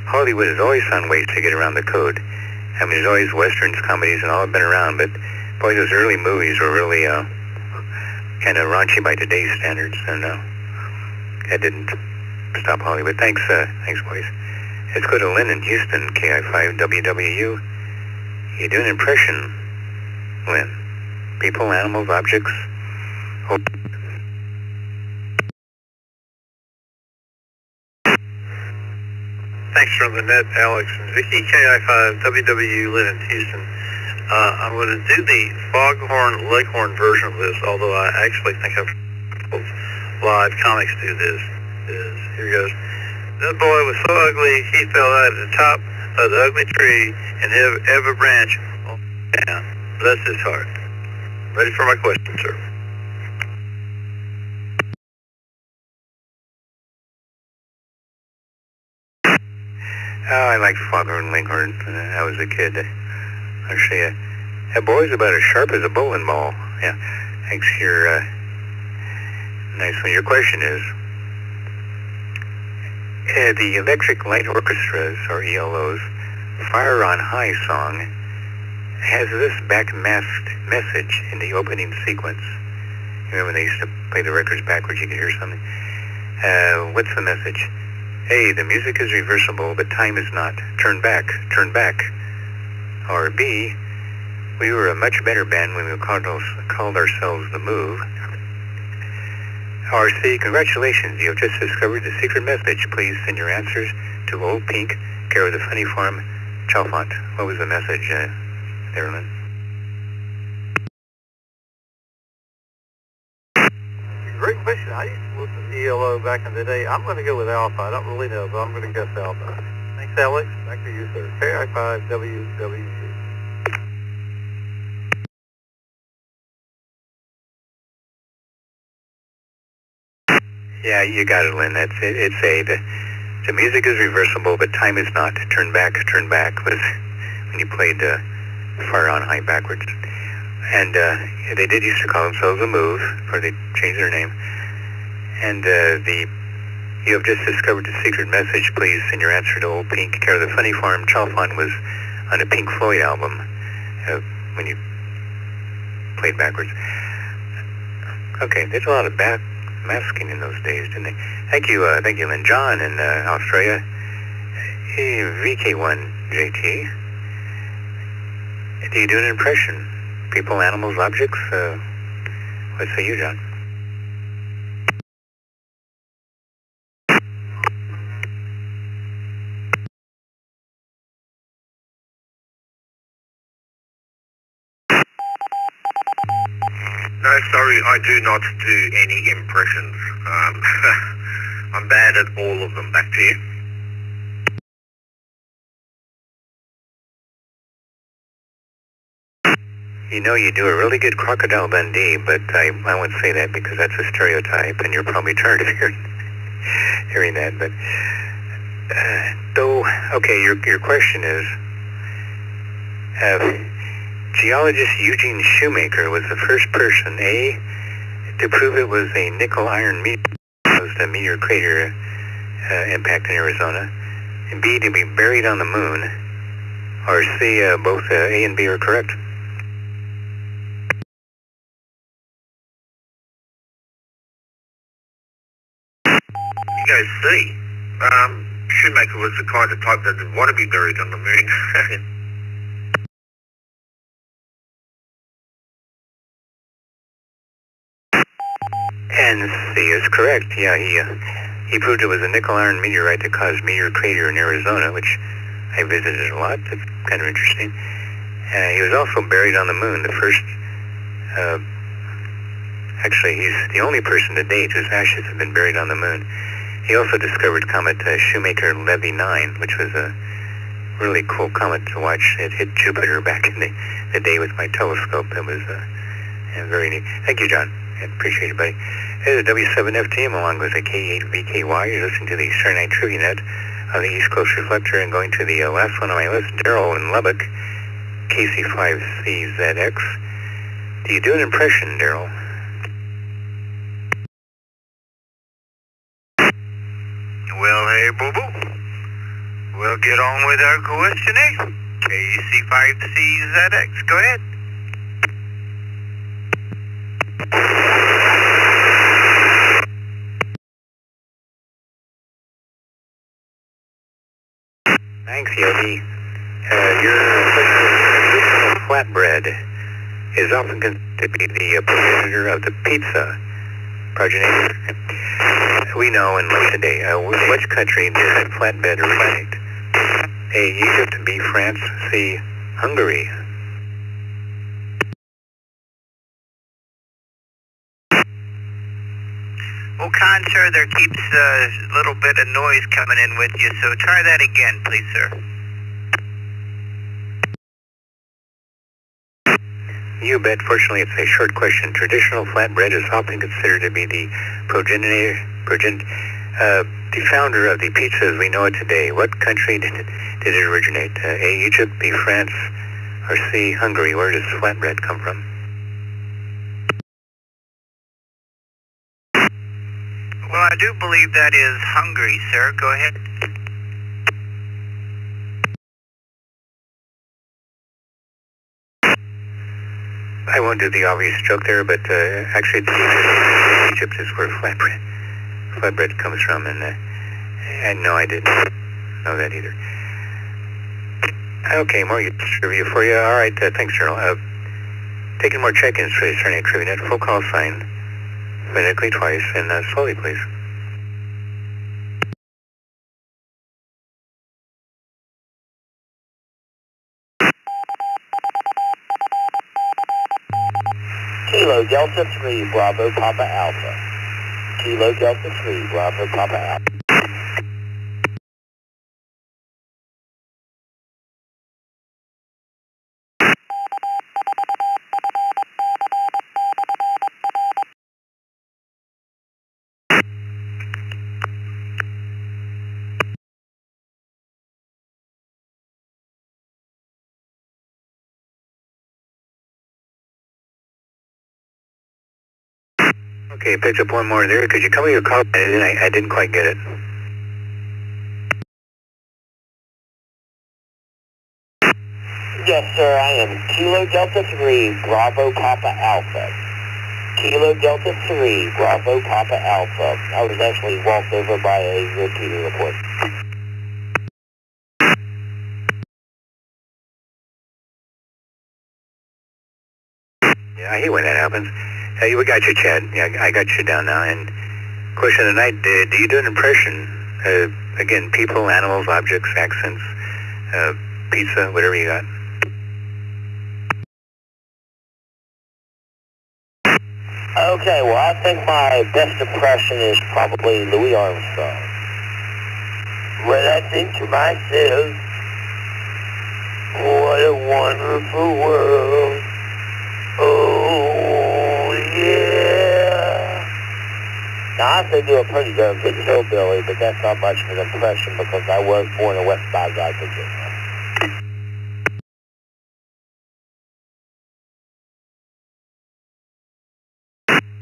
Hollywood has always found ways to get around the code. I mean, there's always westerns, comedies, and all have been around, but boy, those early movies were really kind of raunchy by today's standards, and that didn't stop Hollywood. Thanks, boys. Let's go to Lynn in Houston, KI5WWU. You do an impression, Lynn. People, animals, objects. Oh. Thanks for the net, Alex and Vicky. KI5WW, Lynn in Houston. I'm going to do the Foghorn Leghorn version of this, although I actually think I've live comics do this. Here goes. That boy was so ugly, he fell out at the top of the ugly tree and every branch down. Bless his heart. Ready for my question, sir? Oh, I liked Foghorn Leghorn when I was a kid. Actually, that boy's about as sharp as a bowling ball. Yeah, thanks for your nice one. Your question is, the Electric Light Orchestras, or ELO's, Fire on High song has this back-masked message in the opening sequence. You remember when they used to play the records backwards, you could hear something? What's the message? A, the music is reversible, but time is not. Turn back, turn back. Or B, we were a much better band when we called ourselves The Move. Or C, congratulations, you have just discovered the secret message. Please send your answers to Old Pink, care of the Funny Farm, Chalfont. What was the message, there, Lynn? Great question. I used to listen to ELO back in the day. I'm going to go with Alpha. I don't really know, but I'm going to guess Alpha. Thanks, Alex. Back to you, sir. KI5WWC. Yeah, you got it, Lynn. That's it. It's A. The music is reversible, but time is not. Turn back was when you played Far On High backwards. And they did used to call themselves The Move, before they changed their name. And you have just discovered the secret message. Please send your answer to Old Pink, care of the Funny Farm. Chalfont was on a Pink Floyd album when you played backwards. Okay, there's a lot of masking in those days, didn't they? Thank you, Lynn. John in Australia. Hey, VK1JT. Do you do an impression? People, animals, objects? What say you, John? No, sorry, I do not do any impressions. I'm bad at all of them. Back to you. You know, you do a really good Crocodile Dundee, but I won't say that because that's a stereotype, and you're probably tired of hearing that. But okay, your question is, geologist Eugene Shoemaker was the first person, A, to prove it was a nickel-iron meteor, was the meteor crater impact in Arizona, and B, to be buried on the moon, or C, both A and B are correct. You guys see, Shoemaker was the kind of type that didn't want to be buried on the moon. And C is correct. Yeah, he proved it was a nickel-iron meteorite that caused meteor crater in Arizona, which I visited a lot. It's kind of interesting. He was also buried on the moon. The first, actually, he's the only person to date whose ashes have been buried on the moon. He also discovered comet Shoemaker-Levy 9, which was a really cool comet to watch. It hit Jupiter back in the day with my telescope. It was very neat. Thank you, John. I appreciate it, buddy. Hey, the W7FT, I'm along with the K8VKY. You're listening to the Saturday Night Trivia Net on the East Coast Reflector, and going to the last one on my list, Daryl in Lubbock, KC5CZX. Do you do an impression, Daryl? Well, hey, boo-boo. We'll get on with our questioning. KC5CZX, go ahead. Thanks, Yogi. Your traditional flatbread is often considered to be the progenitor of the pizza. Progenitor. We know and live today. Which country did that flatbread originate? A, Egypt, B, France, C, Hungary. Well, kind sir, there keeps a little bit of noise coming in with you, so try that again, please, sir. You bet. Fortunately, it's a short question. Traditional flatbread is often considered to be the the founder of the pizza as we know it today. What country did it originate? A, Egypt, B, France, or C, Hungary? Where does flatbread come from? Well, I do believe that is Hungary, sir. Go ahead. I won't do the obvious joke there, but actually it's Egypt is where flatbread comes from, and And no, I didn't know that either. Okay, more trivia for you. All right, thanks, General. Taking more check-ins for the Eternity Trivia Net. Full call sign, phonetically twice, and slowly, please. Kilo Delta 3, Bravo Papa Alpha. Kilo Delta 3, Bravo Papa Alpha. Okay, picked up one more there. Could you tell me your call? I didn't quite get it. Yes, sir, I am Kilo Delta 3, Bravo Papa Alpha. Kilo Delta 3, Bravo Papa Alpha. I was actually walked over by a repeater report. Yeah, I hate when that happens. Hey, we got you, Chad. Yeah, I got you down now. And question of the night, do you do an impression? Again, people, animals, objects, accents, pizza, whatever you got. Okay, well, I think my best impression is probably Louis Armstrong. When I think to myself, what a wonderful world. Oh, yeah. Now, I could do a pretty darn good hillbilly, but that's not much of an impression because I was born a West Side guy, Virginia.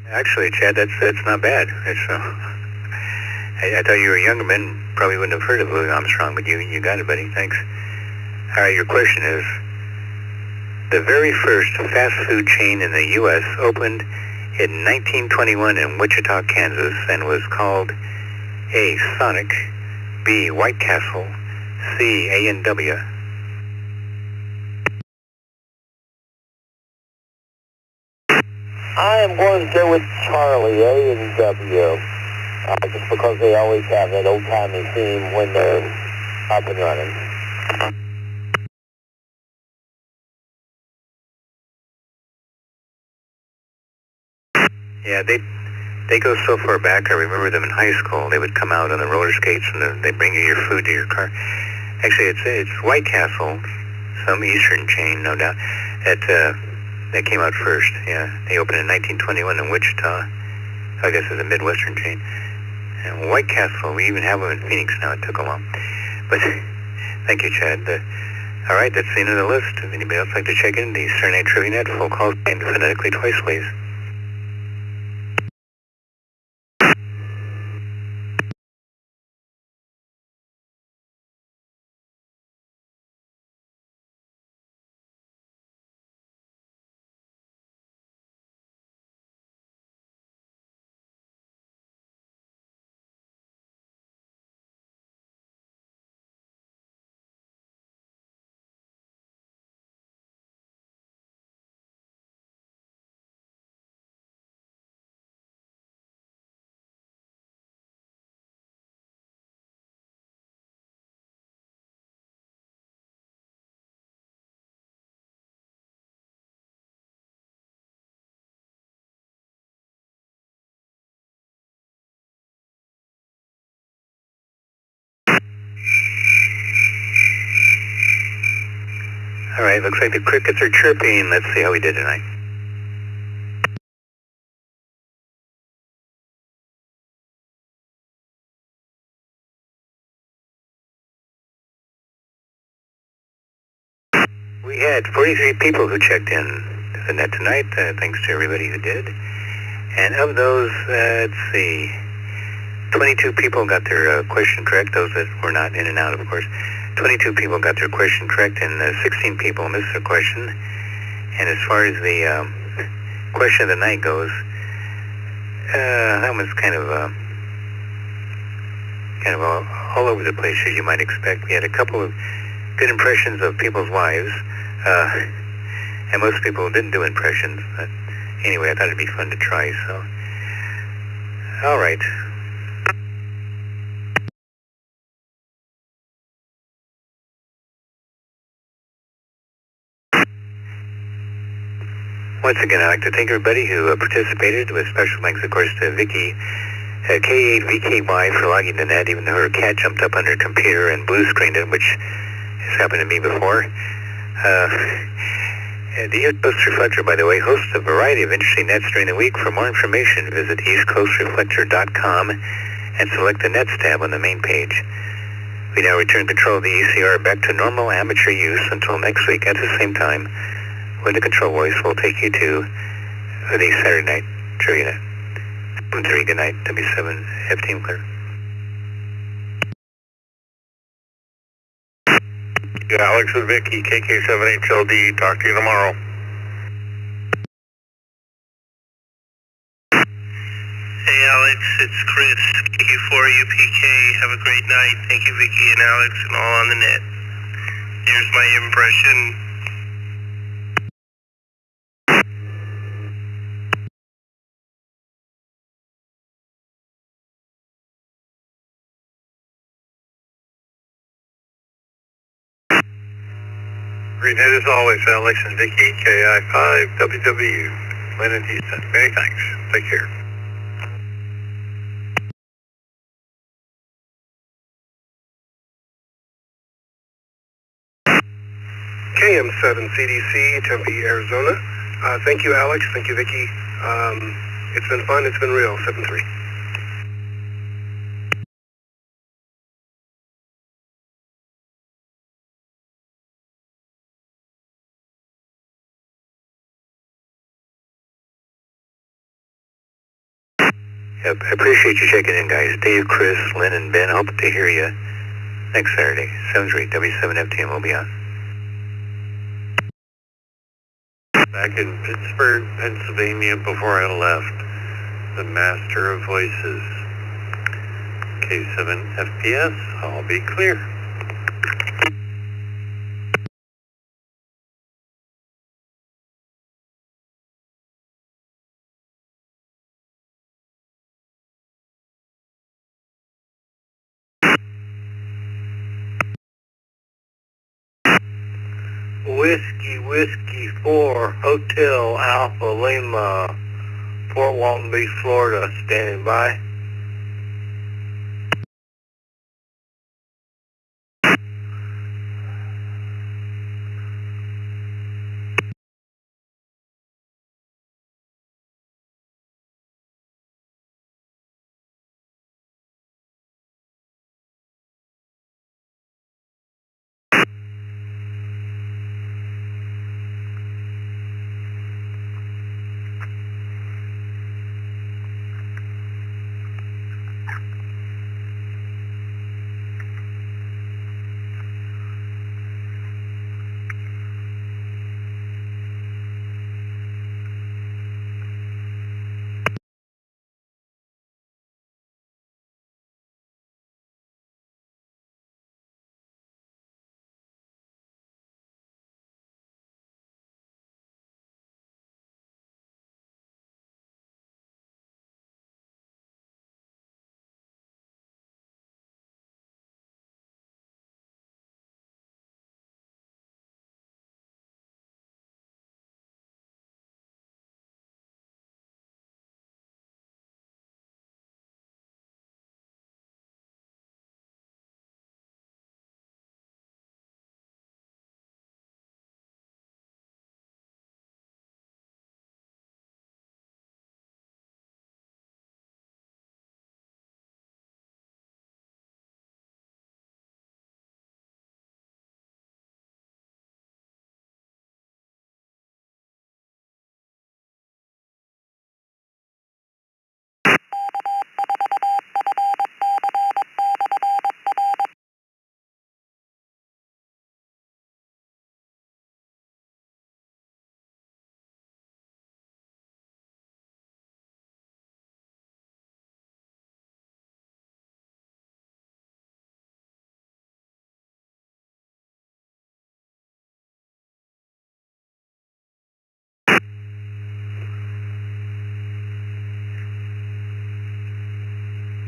Actually, Chad, that's not bad. It's, I thought you were a younger man, probably wouldn't have heard of Louis Armstrong, but you got it, buddy. Thanks. All right, your question is, the very first fast food chain in the U.S. opened in 1921 in Wichita, Kansas, and was called A, Sonic, B, White Castle, C, A&W. I am going to go with Charlie, A&W, just because they always have that old-timey theme when they're up and running. Yeah, they go so far back. I remember them in high school. They would come out on the roller skates and they bring you your food to your car. Actually, it's White Castle, some Eastern chain, no doubt. That came out first. Yeah, they opened in 1921 in Wichita. I guess it's a Midwestern chain. And White Castle, we even have them in Phoenix now. It took a while, but thank you, Chad. All right, that's the end of the list. If anybody else like to check in, the Serenade Trivia Net, full calls and phonetically twice, please. All right, looks like the crickets are chirping. Let's see how we did tonight. We had 43 people who checked in to the net tonight. Thanks to everybody who did. And of those, let's see, 22 people got their question correct. Those that were not in and out, of course. 22 people got their question correct, and 16 people missed their question. And as far as the question of the night goes, that was kind of kind of all over the place, as you might expect. We had a couple of good impressions of people's wives, and most people didn't do impressions. But anyway, I thought it'd be fun to try, so. All right. Once again, I'd like to thank everybody who participated, with special thanks, of course, to Vicky, K8VKY, for logging the net, even though her cat jumped up on her computer and blue screened it, which has happened to me before. The East Coast Reflector, by the way, hosts a variety of interesting nets during the week. For more information, visit eastcoastreflector.com and select the Nets tab on the main page. We now return control of the ECR back to normal amateur use until next week at the same time, when the control voice will take you to the Saturday night trivia net. 3, good night, W7, F-Team clear. Alex and Vicky, KK7HLD, talk to you tomorrow. Hey Alex, it's Chris, KK4UPK. Have a great night. Thank you, Vicky and Alex, and all on the net. Here's my impression. Greenhead as always, Alex and Vicky, KI5WW, Lynn and Houston. Many thanks. Take care. KM7CDC, Tempe, Arizona. Thank you, Alex. Thank you, Vicky. It's been fun. It's been real. 7-3. Yep, I appreciate you checking in, guys. Dave, Chris, Lynn, and Ben, I hope to hear you next Saturday. 7-3, W7FTM will be on. Back in Pittsburgh, Pennsylvania, before I left, the Master of Voices, K7 FPS, I'll be clear. Whiskey 4, Hotel Alpha Lima, Fort Walton Beach, Florida, standing by.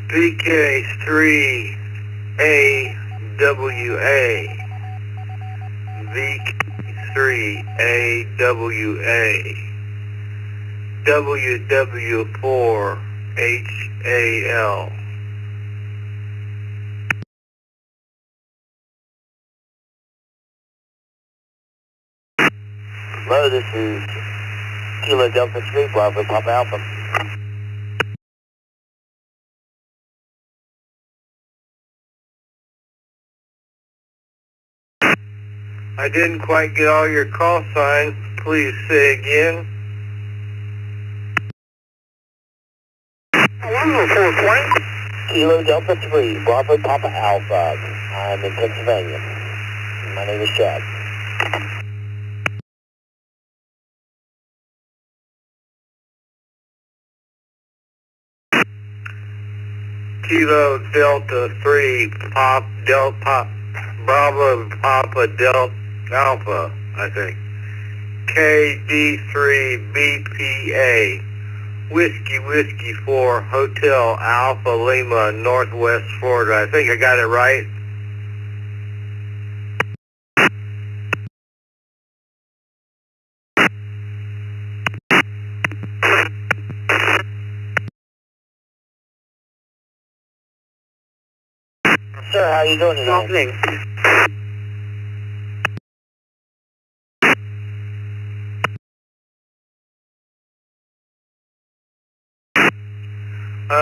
VK3AWA. VK3AWA. WW4HAL. Hello, this is Kilo Delta 3, Bravo Papa Alpha. I didn't quite get all your call signs. Please say again. 10420. Kilo Delta 3, Bravo Papa Alpha. I'm in Pennsylvania. My name is Chad. Kilo Delta 3, Bravo Papa Delta Alpha, I think. KD3BPA, Whiskey 4, Hotel Alpha Lima, Northwest Florida. I think I got it right. Sir, how you doing today?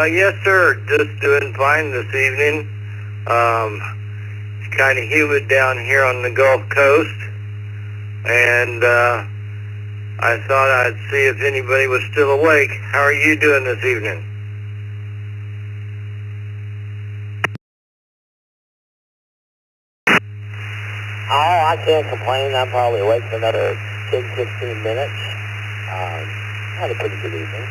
Yes, sir. Just doing fine this evening. It's kind of humid down here on the Gulf Coast, and I thought I'd see if anybody was still awake. How are you doing this evening? Oh, I can't complain. I'm probably awake for another 10, 15 minutes. Had a pretty good evening.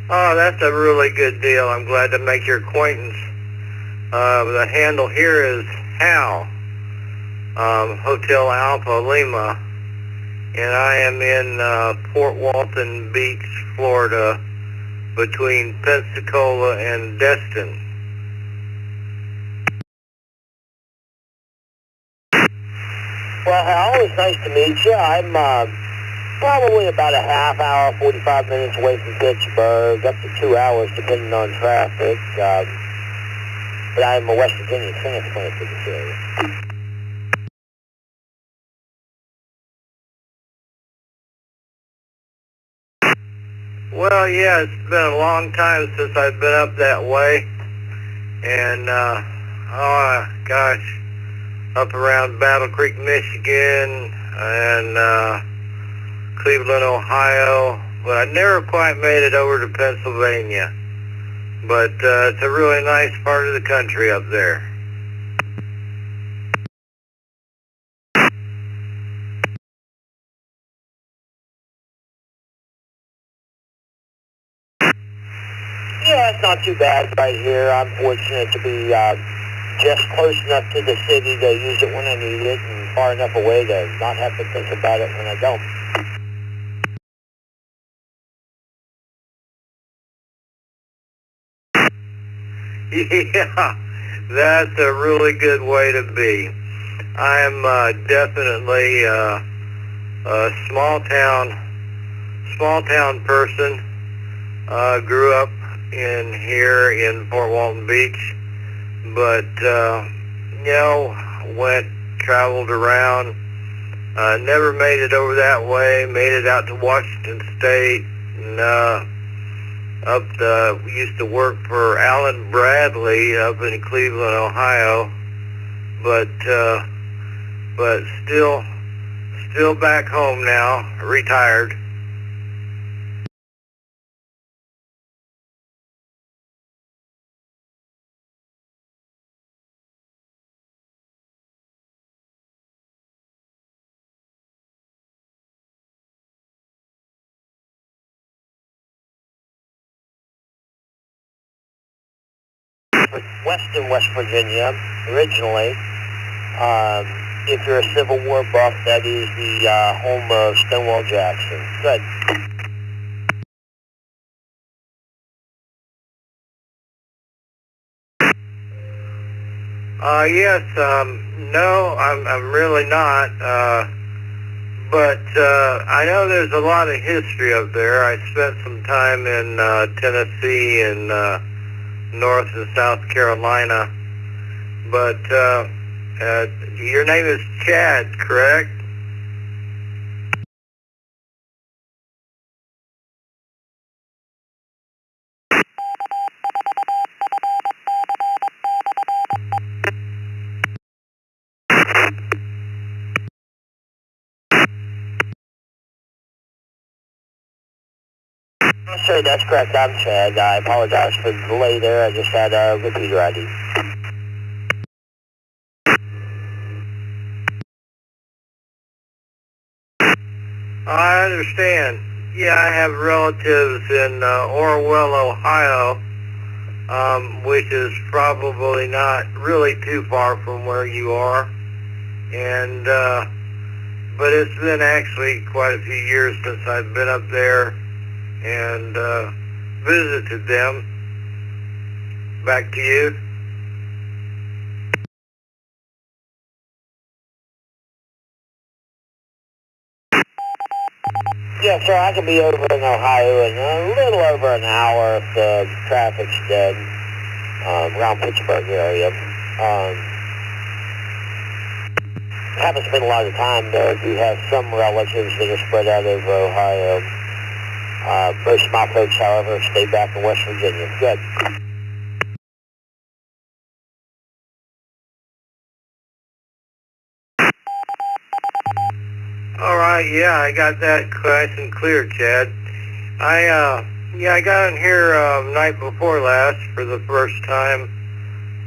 Oh, that's a really good deal. I'm glad to make your acquaintance. The handle here is HAL, Hotel Alpha Lima, and I am in Fort Walton Beach, Florida, between Pensacola and Destin. Well, Hal, it's nice to meet you. I'm probably about a half hour, 45 minutes away from Pittsburgh, up to 2 hours depending on traffic. But I'm a West Virginia transplant to this area. Well, yeah, it's been a long time since I've been up that way, and oh gosh, up around Battle Creek, Michigan, and Cleveland, Ohio, but I never quite made it over to Pennsylvania. But it's a really nice part of the country up there. Yeah, it's not too bad right here. I'm fortunate to be just close enough to the city to use it when I need it, and far enough away to not have to think about it when I don't. Yeah, that's a really good way to be. I'm definitely a small town person. Grew up in here in Fort Walton Beach, but traveled around. Never made it over that way. Made it out to Washington State, and we used to work for Alan Bradley up in Cleveland, Ohio, but still back home now, retired. Western West Virginia, originally. if you're a Civil War buff, that is the home of Stonewall Jackson. Good. Yes, no, I'm really not, but I know there's a lot of history up there. I spent some time in Tennessee and North and South Carolina, but your name is Chad, correct? Sir, that's correct. I'm Chad. I apologize for the delay there. I just had a repeater ID. I understand. Yeah, I have relatives in Orwell, Ohio, which is probably not really too far from where you are. And, but it's been actually quite a few years since I've been up there and visited them. Back to you. Yeah, sir, I can be over in Ohio in a little over an hour if the traffic's dead around Pittsburgh area. Haven't spent a lot of time there. I do have some relatives that are spread out over Ohio. Most of my folks, however, stay back in West Virginia. Good. All right, yeah, I got that nice and clear, Chad. I got in here night before last for the first time,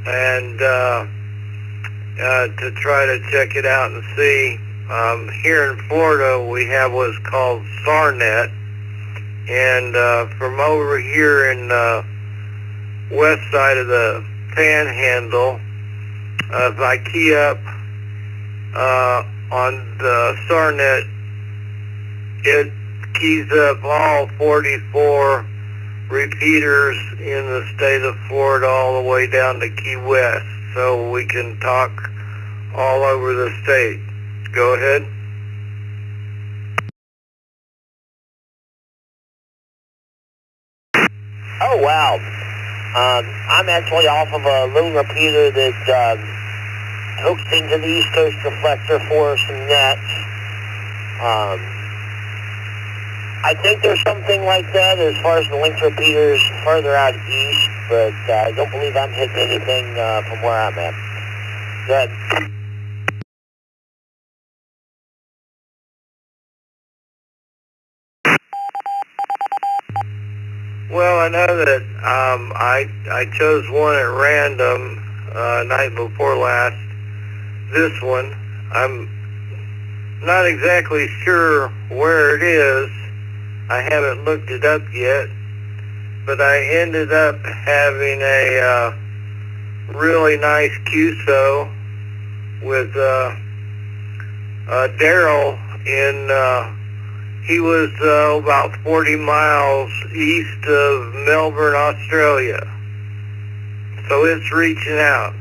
and to try to check it out and see. Here in Florida, we have what's called SARNet, and from over here in west side of the Panhandle, if I key up on the SARNet, it keys up all 44 repeaters in the state of Florida all the way down to Key West, so we can talk all over the state. Go ahead. Oh, wow. I'm actually off of a little repeater that hooks into the East Coast Reflector for some nets. I think there's something like that as far as the linked repeaters further out east, but I don't believe I'm hitting anything from where I'm at. Good. Well, I know that I chose one at random night before last. This one, I'm not exactly sure where it is. I haven't looked it up yet, but I ended up having a really nice QSO with Daryl in, he was about 40 miles east of Melbourne, Australia. So it's reaching out.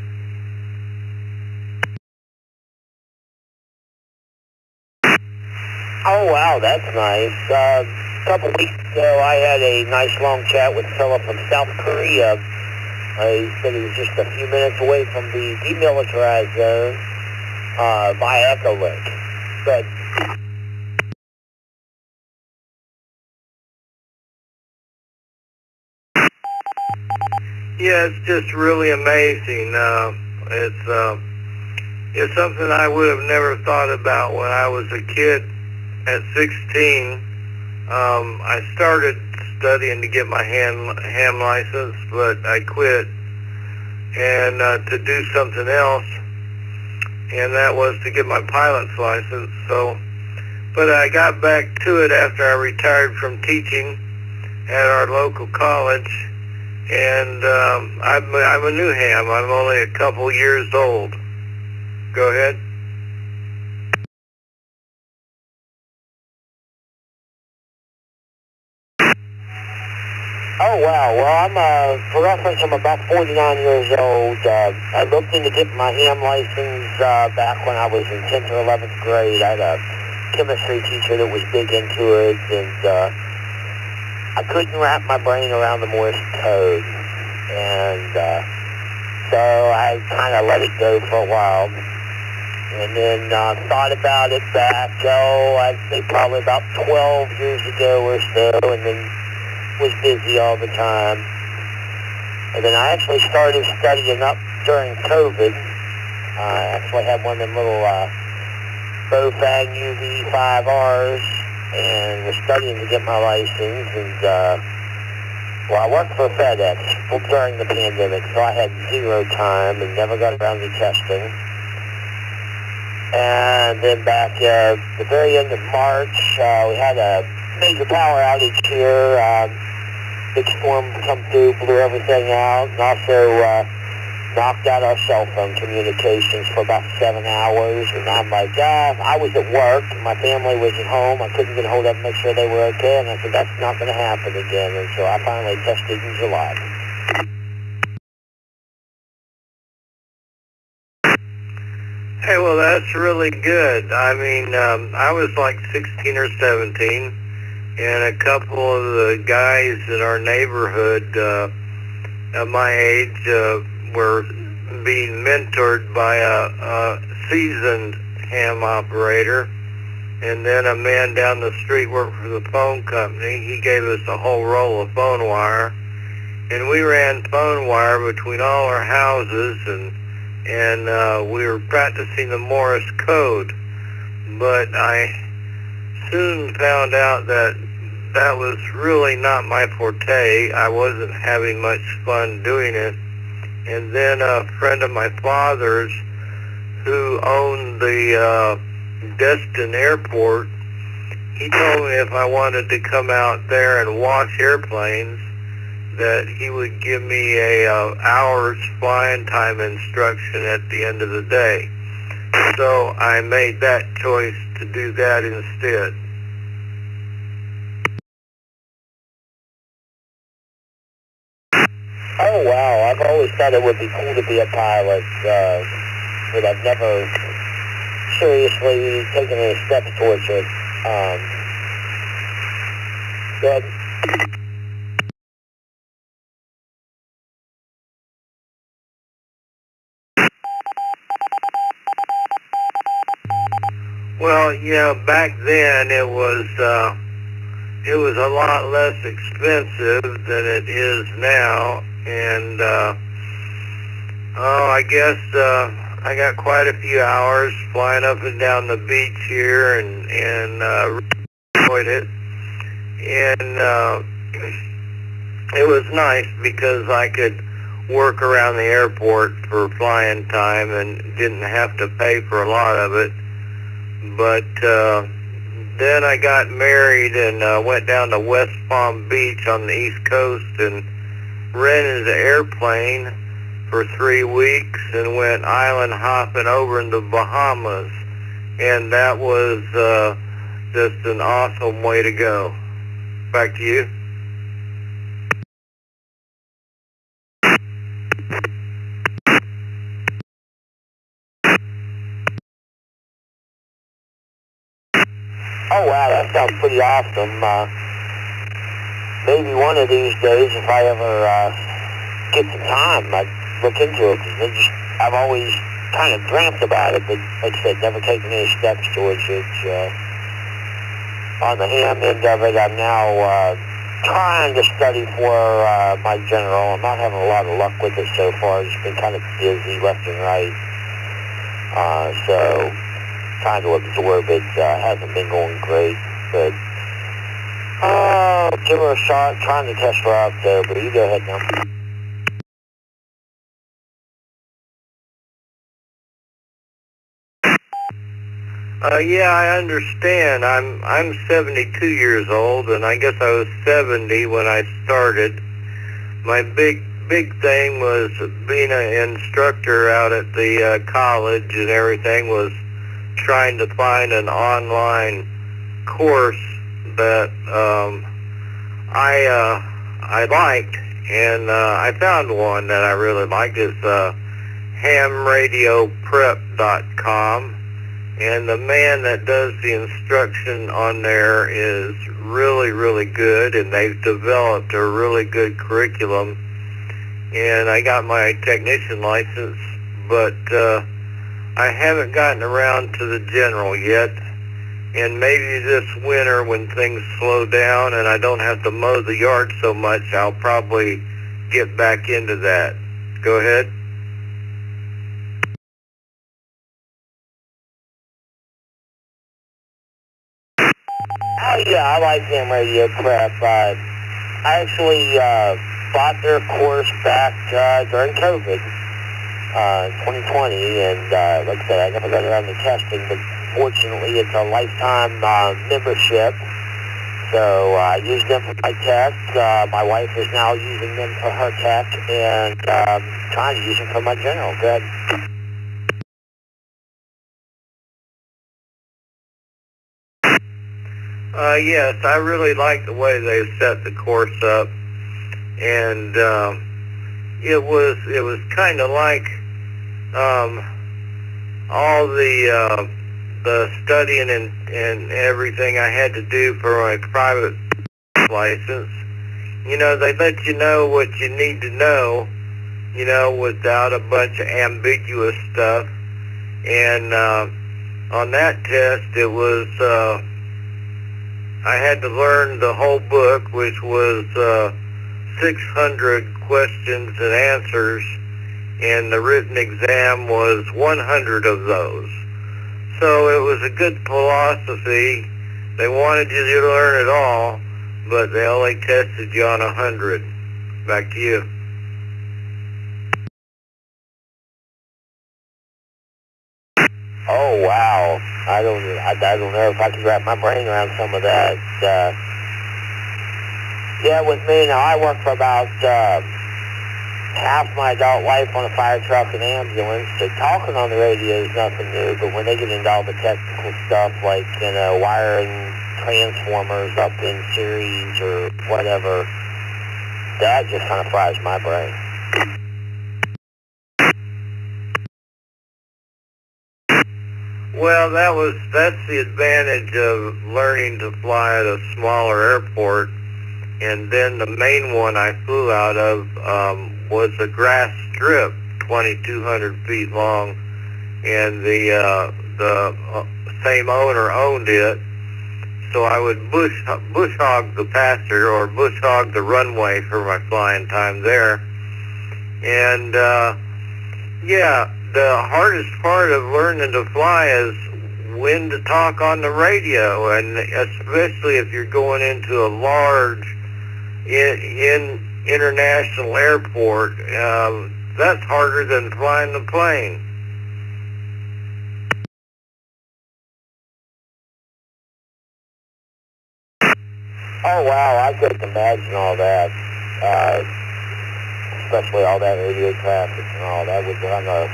Oh, wow, that's nice. A couple weeks ago, I had a nice long chat with a fellow from South Korea. He said he was just a few minutes away from the demilitarized zone via Echolink. Good. Yeah, it's just really amazing. It's something I would have never thought about when I was a kid. At 16, I started studying to get my ham license, but I quit and to do something else, and that was to get my pilot's license. So, but I got back to it after I retired from teaching at our local college, and I'm a new ham. I'm only a couple years old. Go ahead. Oh, wow. Well, for reference, I'm about 49 years old. I looked into getting my ham license back when I was in 10th or 11th grade. I had a chemistry teacher that was big into it, and I couldn't wrap my brain around the Morse code. And so I kind of let it go for a while. And then thought about it back, I'd say probably about 12 years ago or so, and then was busy all the time. And then I actually started studying up during COVID. I actually had one of them little Bofang UV5Rs and was studying to get my license. And well, I worked for FedEx during the pandemic, so I had zero time and never got around to testing. And then back the very end of March, we had a major power outage here. Big storm come through, blew everything out, and also knocked out our cell phone communications for about 7 hours. And I'm like, I was at work, my family was at home, I couldn't get a hold of them, make sure they were okay, and I said, that's not going to happen again. And so I finally tested in July. Hey, well, that's really good. I mean, I was like 16 or 17, and a couple of the guys in our neighborhood at my age were being mentored by a seasoned ham operator. And then a man down the street worked for the phone company. He gave us a whole roll of phone wire, and we ran phone wire between all our houses, and we were practicing the Morse code. But I soon found out that that was really not my forte. I wasn't having much fun doing it. And then a friend of my father's who owned the Destin Airport, he told me if I wanted to come out there and watch airplanes, that he would give me a hour's flying time instruction at the end of the day. So I made that choice to do that instead. Oh, wow. I've always thought it would be cool to be a pilot, but I've never seriously taken any steps towards it. Good. Well, yeah, back then it was a lot less expensive than it is now, and I guess I got quite a few hours flying up and down the beach here, and enjoyed it. And it was nice because I could work around the airport for flying time and didn't have to pay for a lot of it. But then I got married and went down to West Palm Beach on the East Coast and rented an airplane for 3 weeks and went island hopping over in the Bahamas. And that was just an awesome way to go. Back to you. Oh, wow, that sounds pretty awesome. Maybe one of these days, if I ever get some time, I'd look into it. Cause I've always kind of dreamt about it, but like I said, never taken any steps towards it. On the ham end of it, I'm now trying to study for my general. I'm not having a lot of luck with it so far. It's been kind of busy left and right. So trying to absorb it. Hasn't been going great, but give her a shot, trying to test her out there, but you go ahead now. Yeah, I understand. I'm 72 years old, and I guess I was 70 when I started. My big thing was being an instructor out at the college, and everything was trying to find an online course that I liked, and I found one that I really liked. It's hamradioprep.com, and the man that does the instruction on there is really, really good, and they've developed a really good curriculum. And I got my technician license, but I haven't gotten around to the general yet. And maybe this winter when things slow down and I don't have to mow the yard so much, I'll probably get back into that. Go ahead. Oh yeah, I like Ham Radio Prep. I actually bought their course back during COVID, 2020, and like I said, I never got around to testing, but fortunately it's a lifetime membership. So I use them for my tech. My wife is now using them for her tech, and trying to use them for my general. Good. Yes, I really like the way they set the course up, and it was kind of like all the studying and everything I had to do for my private license. You know, they let you know what you need to know, you know, without a bunch of ambiguous stuff. And on that test, it was I had to learn the whole book, which was 600 questions and answers, and the written exam was 100 of those. So it was a good philosophy. They wanted you to learn it all, but they only tested you on 100. Back to you. Oh wow! I don't know if I can wrap my brain around some of that. Yeah, with me now, I work for about half my adult life on a fire truck and ambulance. So talking on the radio is nothing new, but when they get into all the technical stuff like, you know, wiring transformers up in series or whatever, that just kind of fries my brain. Well, that's the advantage of learning to fly at a smaller airport. And then the main one I flew out of was a grass strip, 2,200 feet long, and the same owner owned it. So I would bush hog the pasture or bush hog the runway for my flying time there. And yeah, the hardest part of learning to fly is when to talk on the radio, and especially if you're going into a large international airport, that's harder than flying the plane. Oh wow, I couldn't imagine all that, especially all that radio traffic and all that would kind of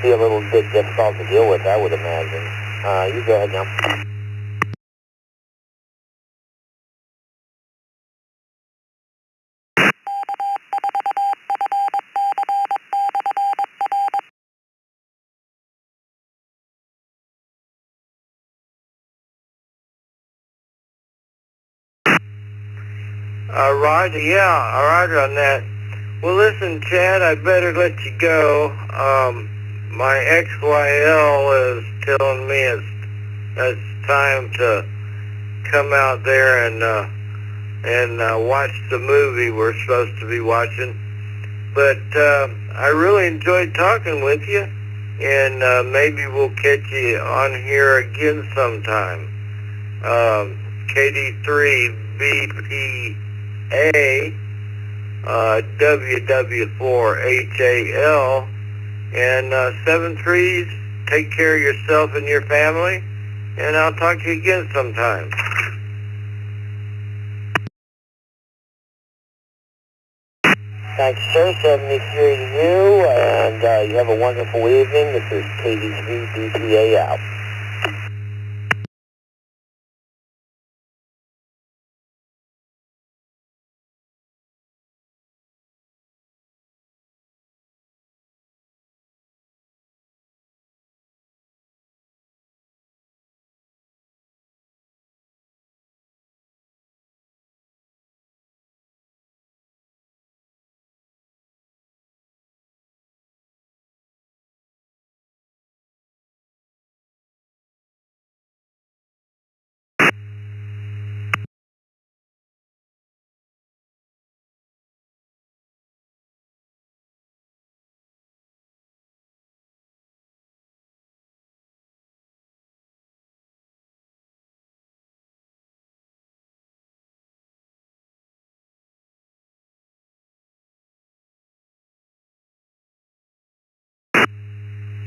be a little bit difficult to deal with, I would imagine. You go ahead now. Roger on that. Well, listen, Chad, I better let you go. My XYL is telling me it's time to come out there and watch the movie we're supposed to be watching. But I really enjoyed talking with you, and maybe we'll catch you on here again sometime. KD3BPA, WW4HAL, and 73s, take care of yourself and your family, and I'll talk to you again sometime. Thanks, sir. 73 to you, and you have a wonderful evening. This is KD3BPA out.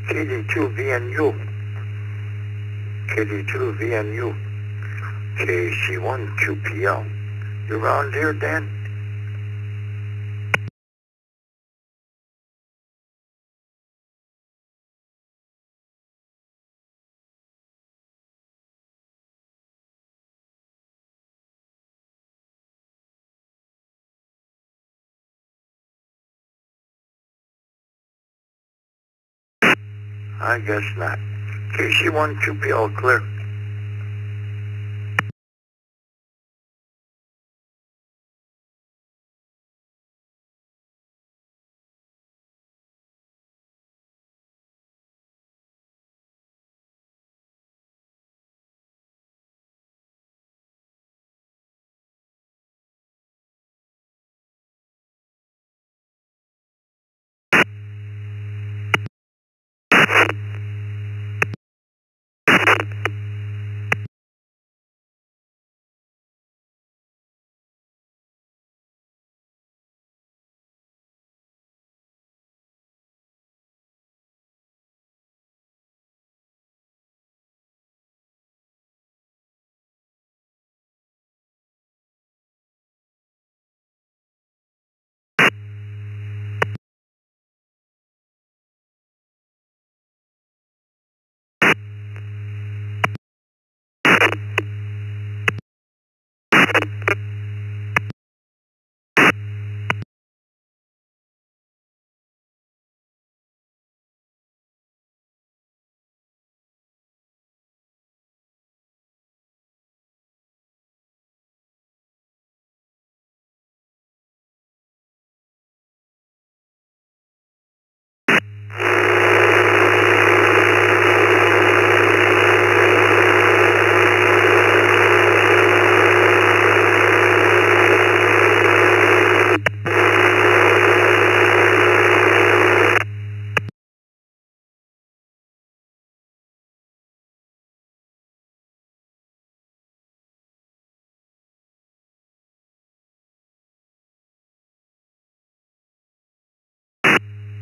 KD2VNU. KD2VNU. KC1QPL. You around here, Dan? I guess not. KC1QPL clear.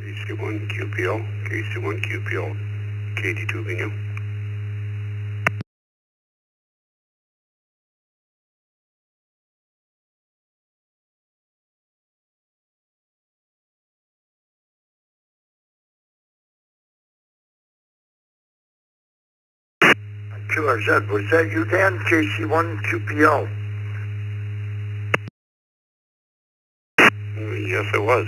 KC1QPL, KC1QPL, KD2VNU. QRZ, was that you, Dan? KC1QPL. Yes, it was.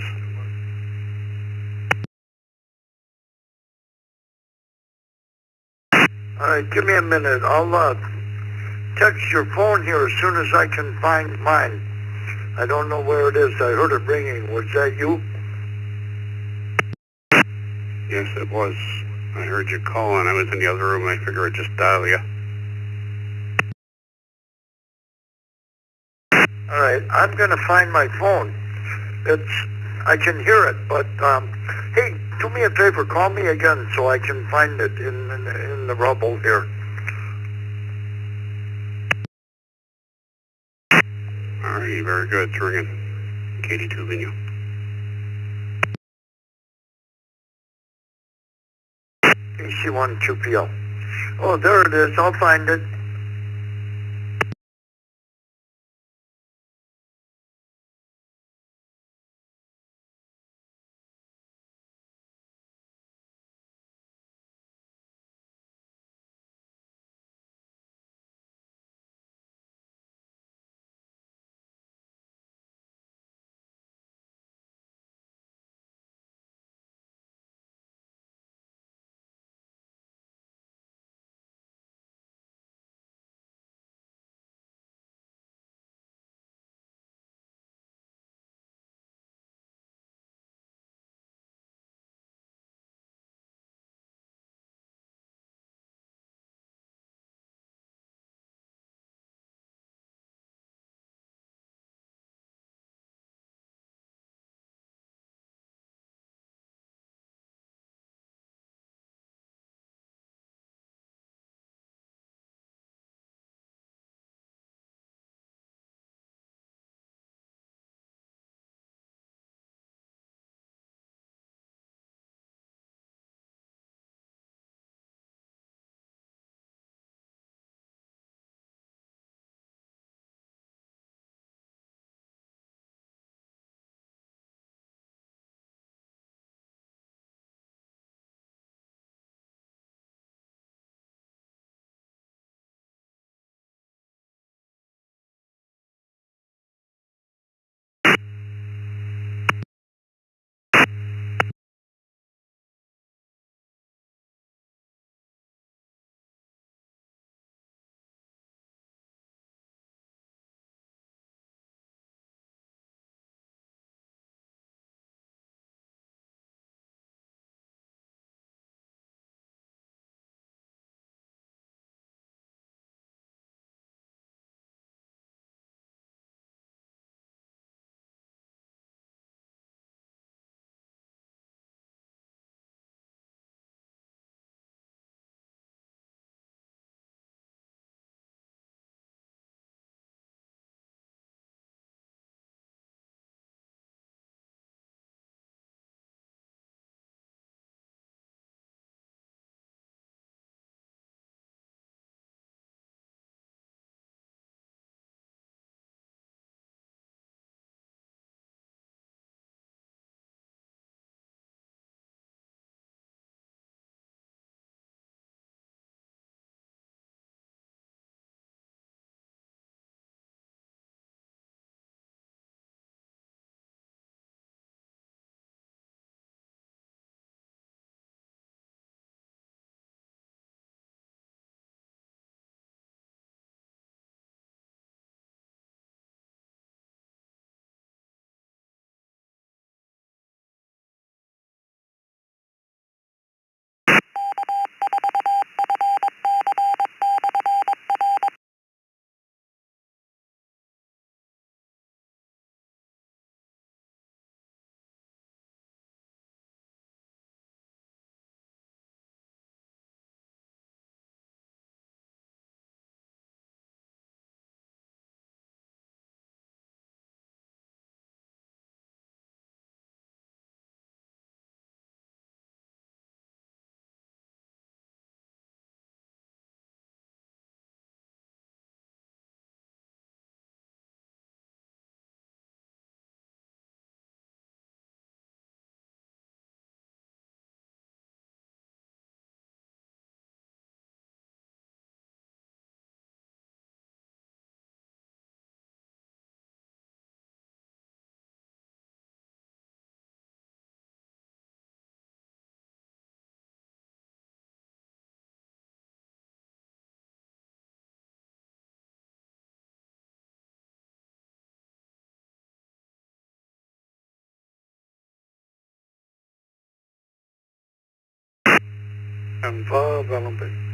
All right, give me a minute. I'll text your phone here as soon as I can find mine. I don't know where it is. I heard it ringing. Was that you? Yes, it was. I heard you call and I was in the other room. I figured I'd just dial you. All right, I'm going to find my phone. I can hear it, but hey, do me a favor. Call me again so I can find it in the rubble here. All right, very good. It's ringing. KD2VNU. KC1QPL. Oh, there it is. I'll find it. and Bob Element.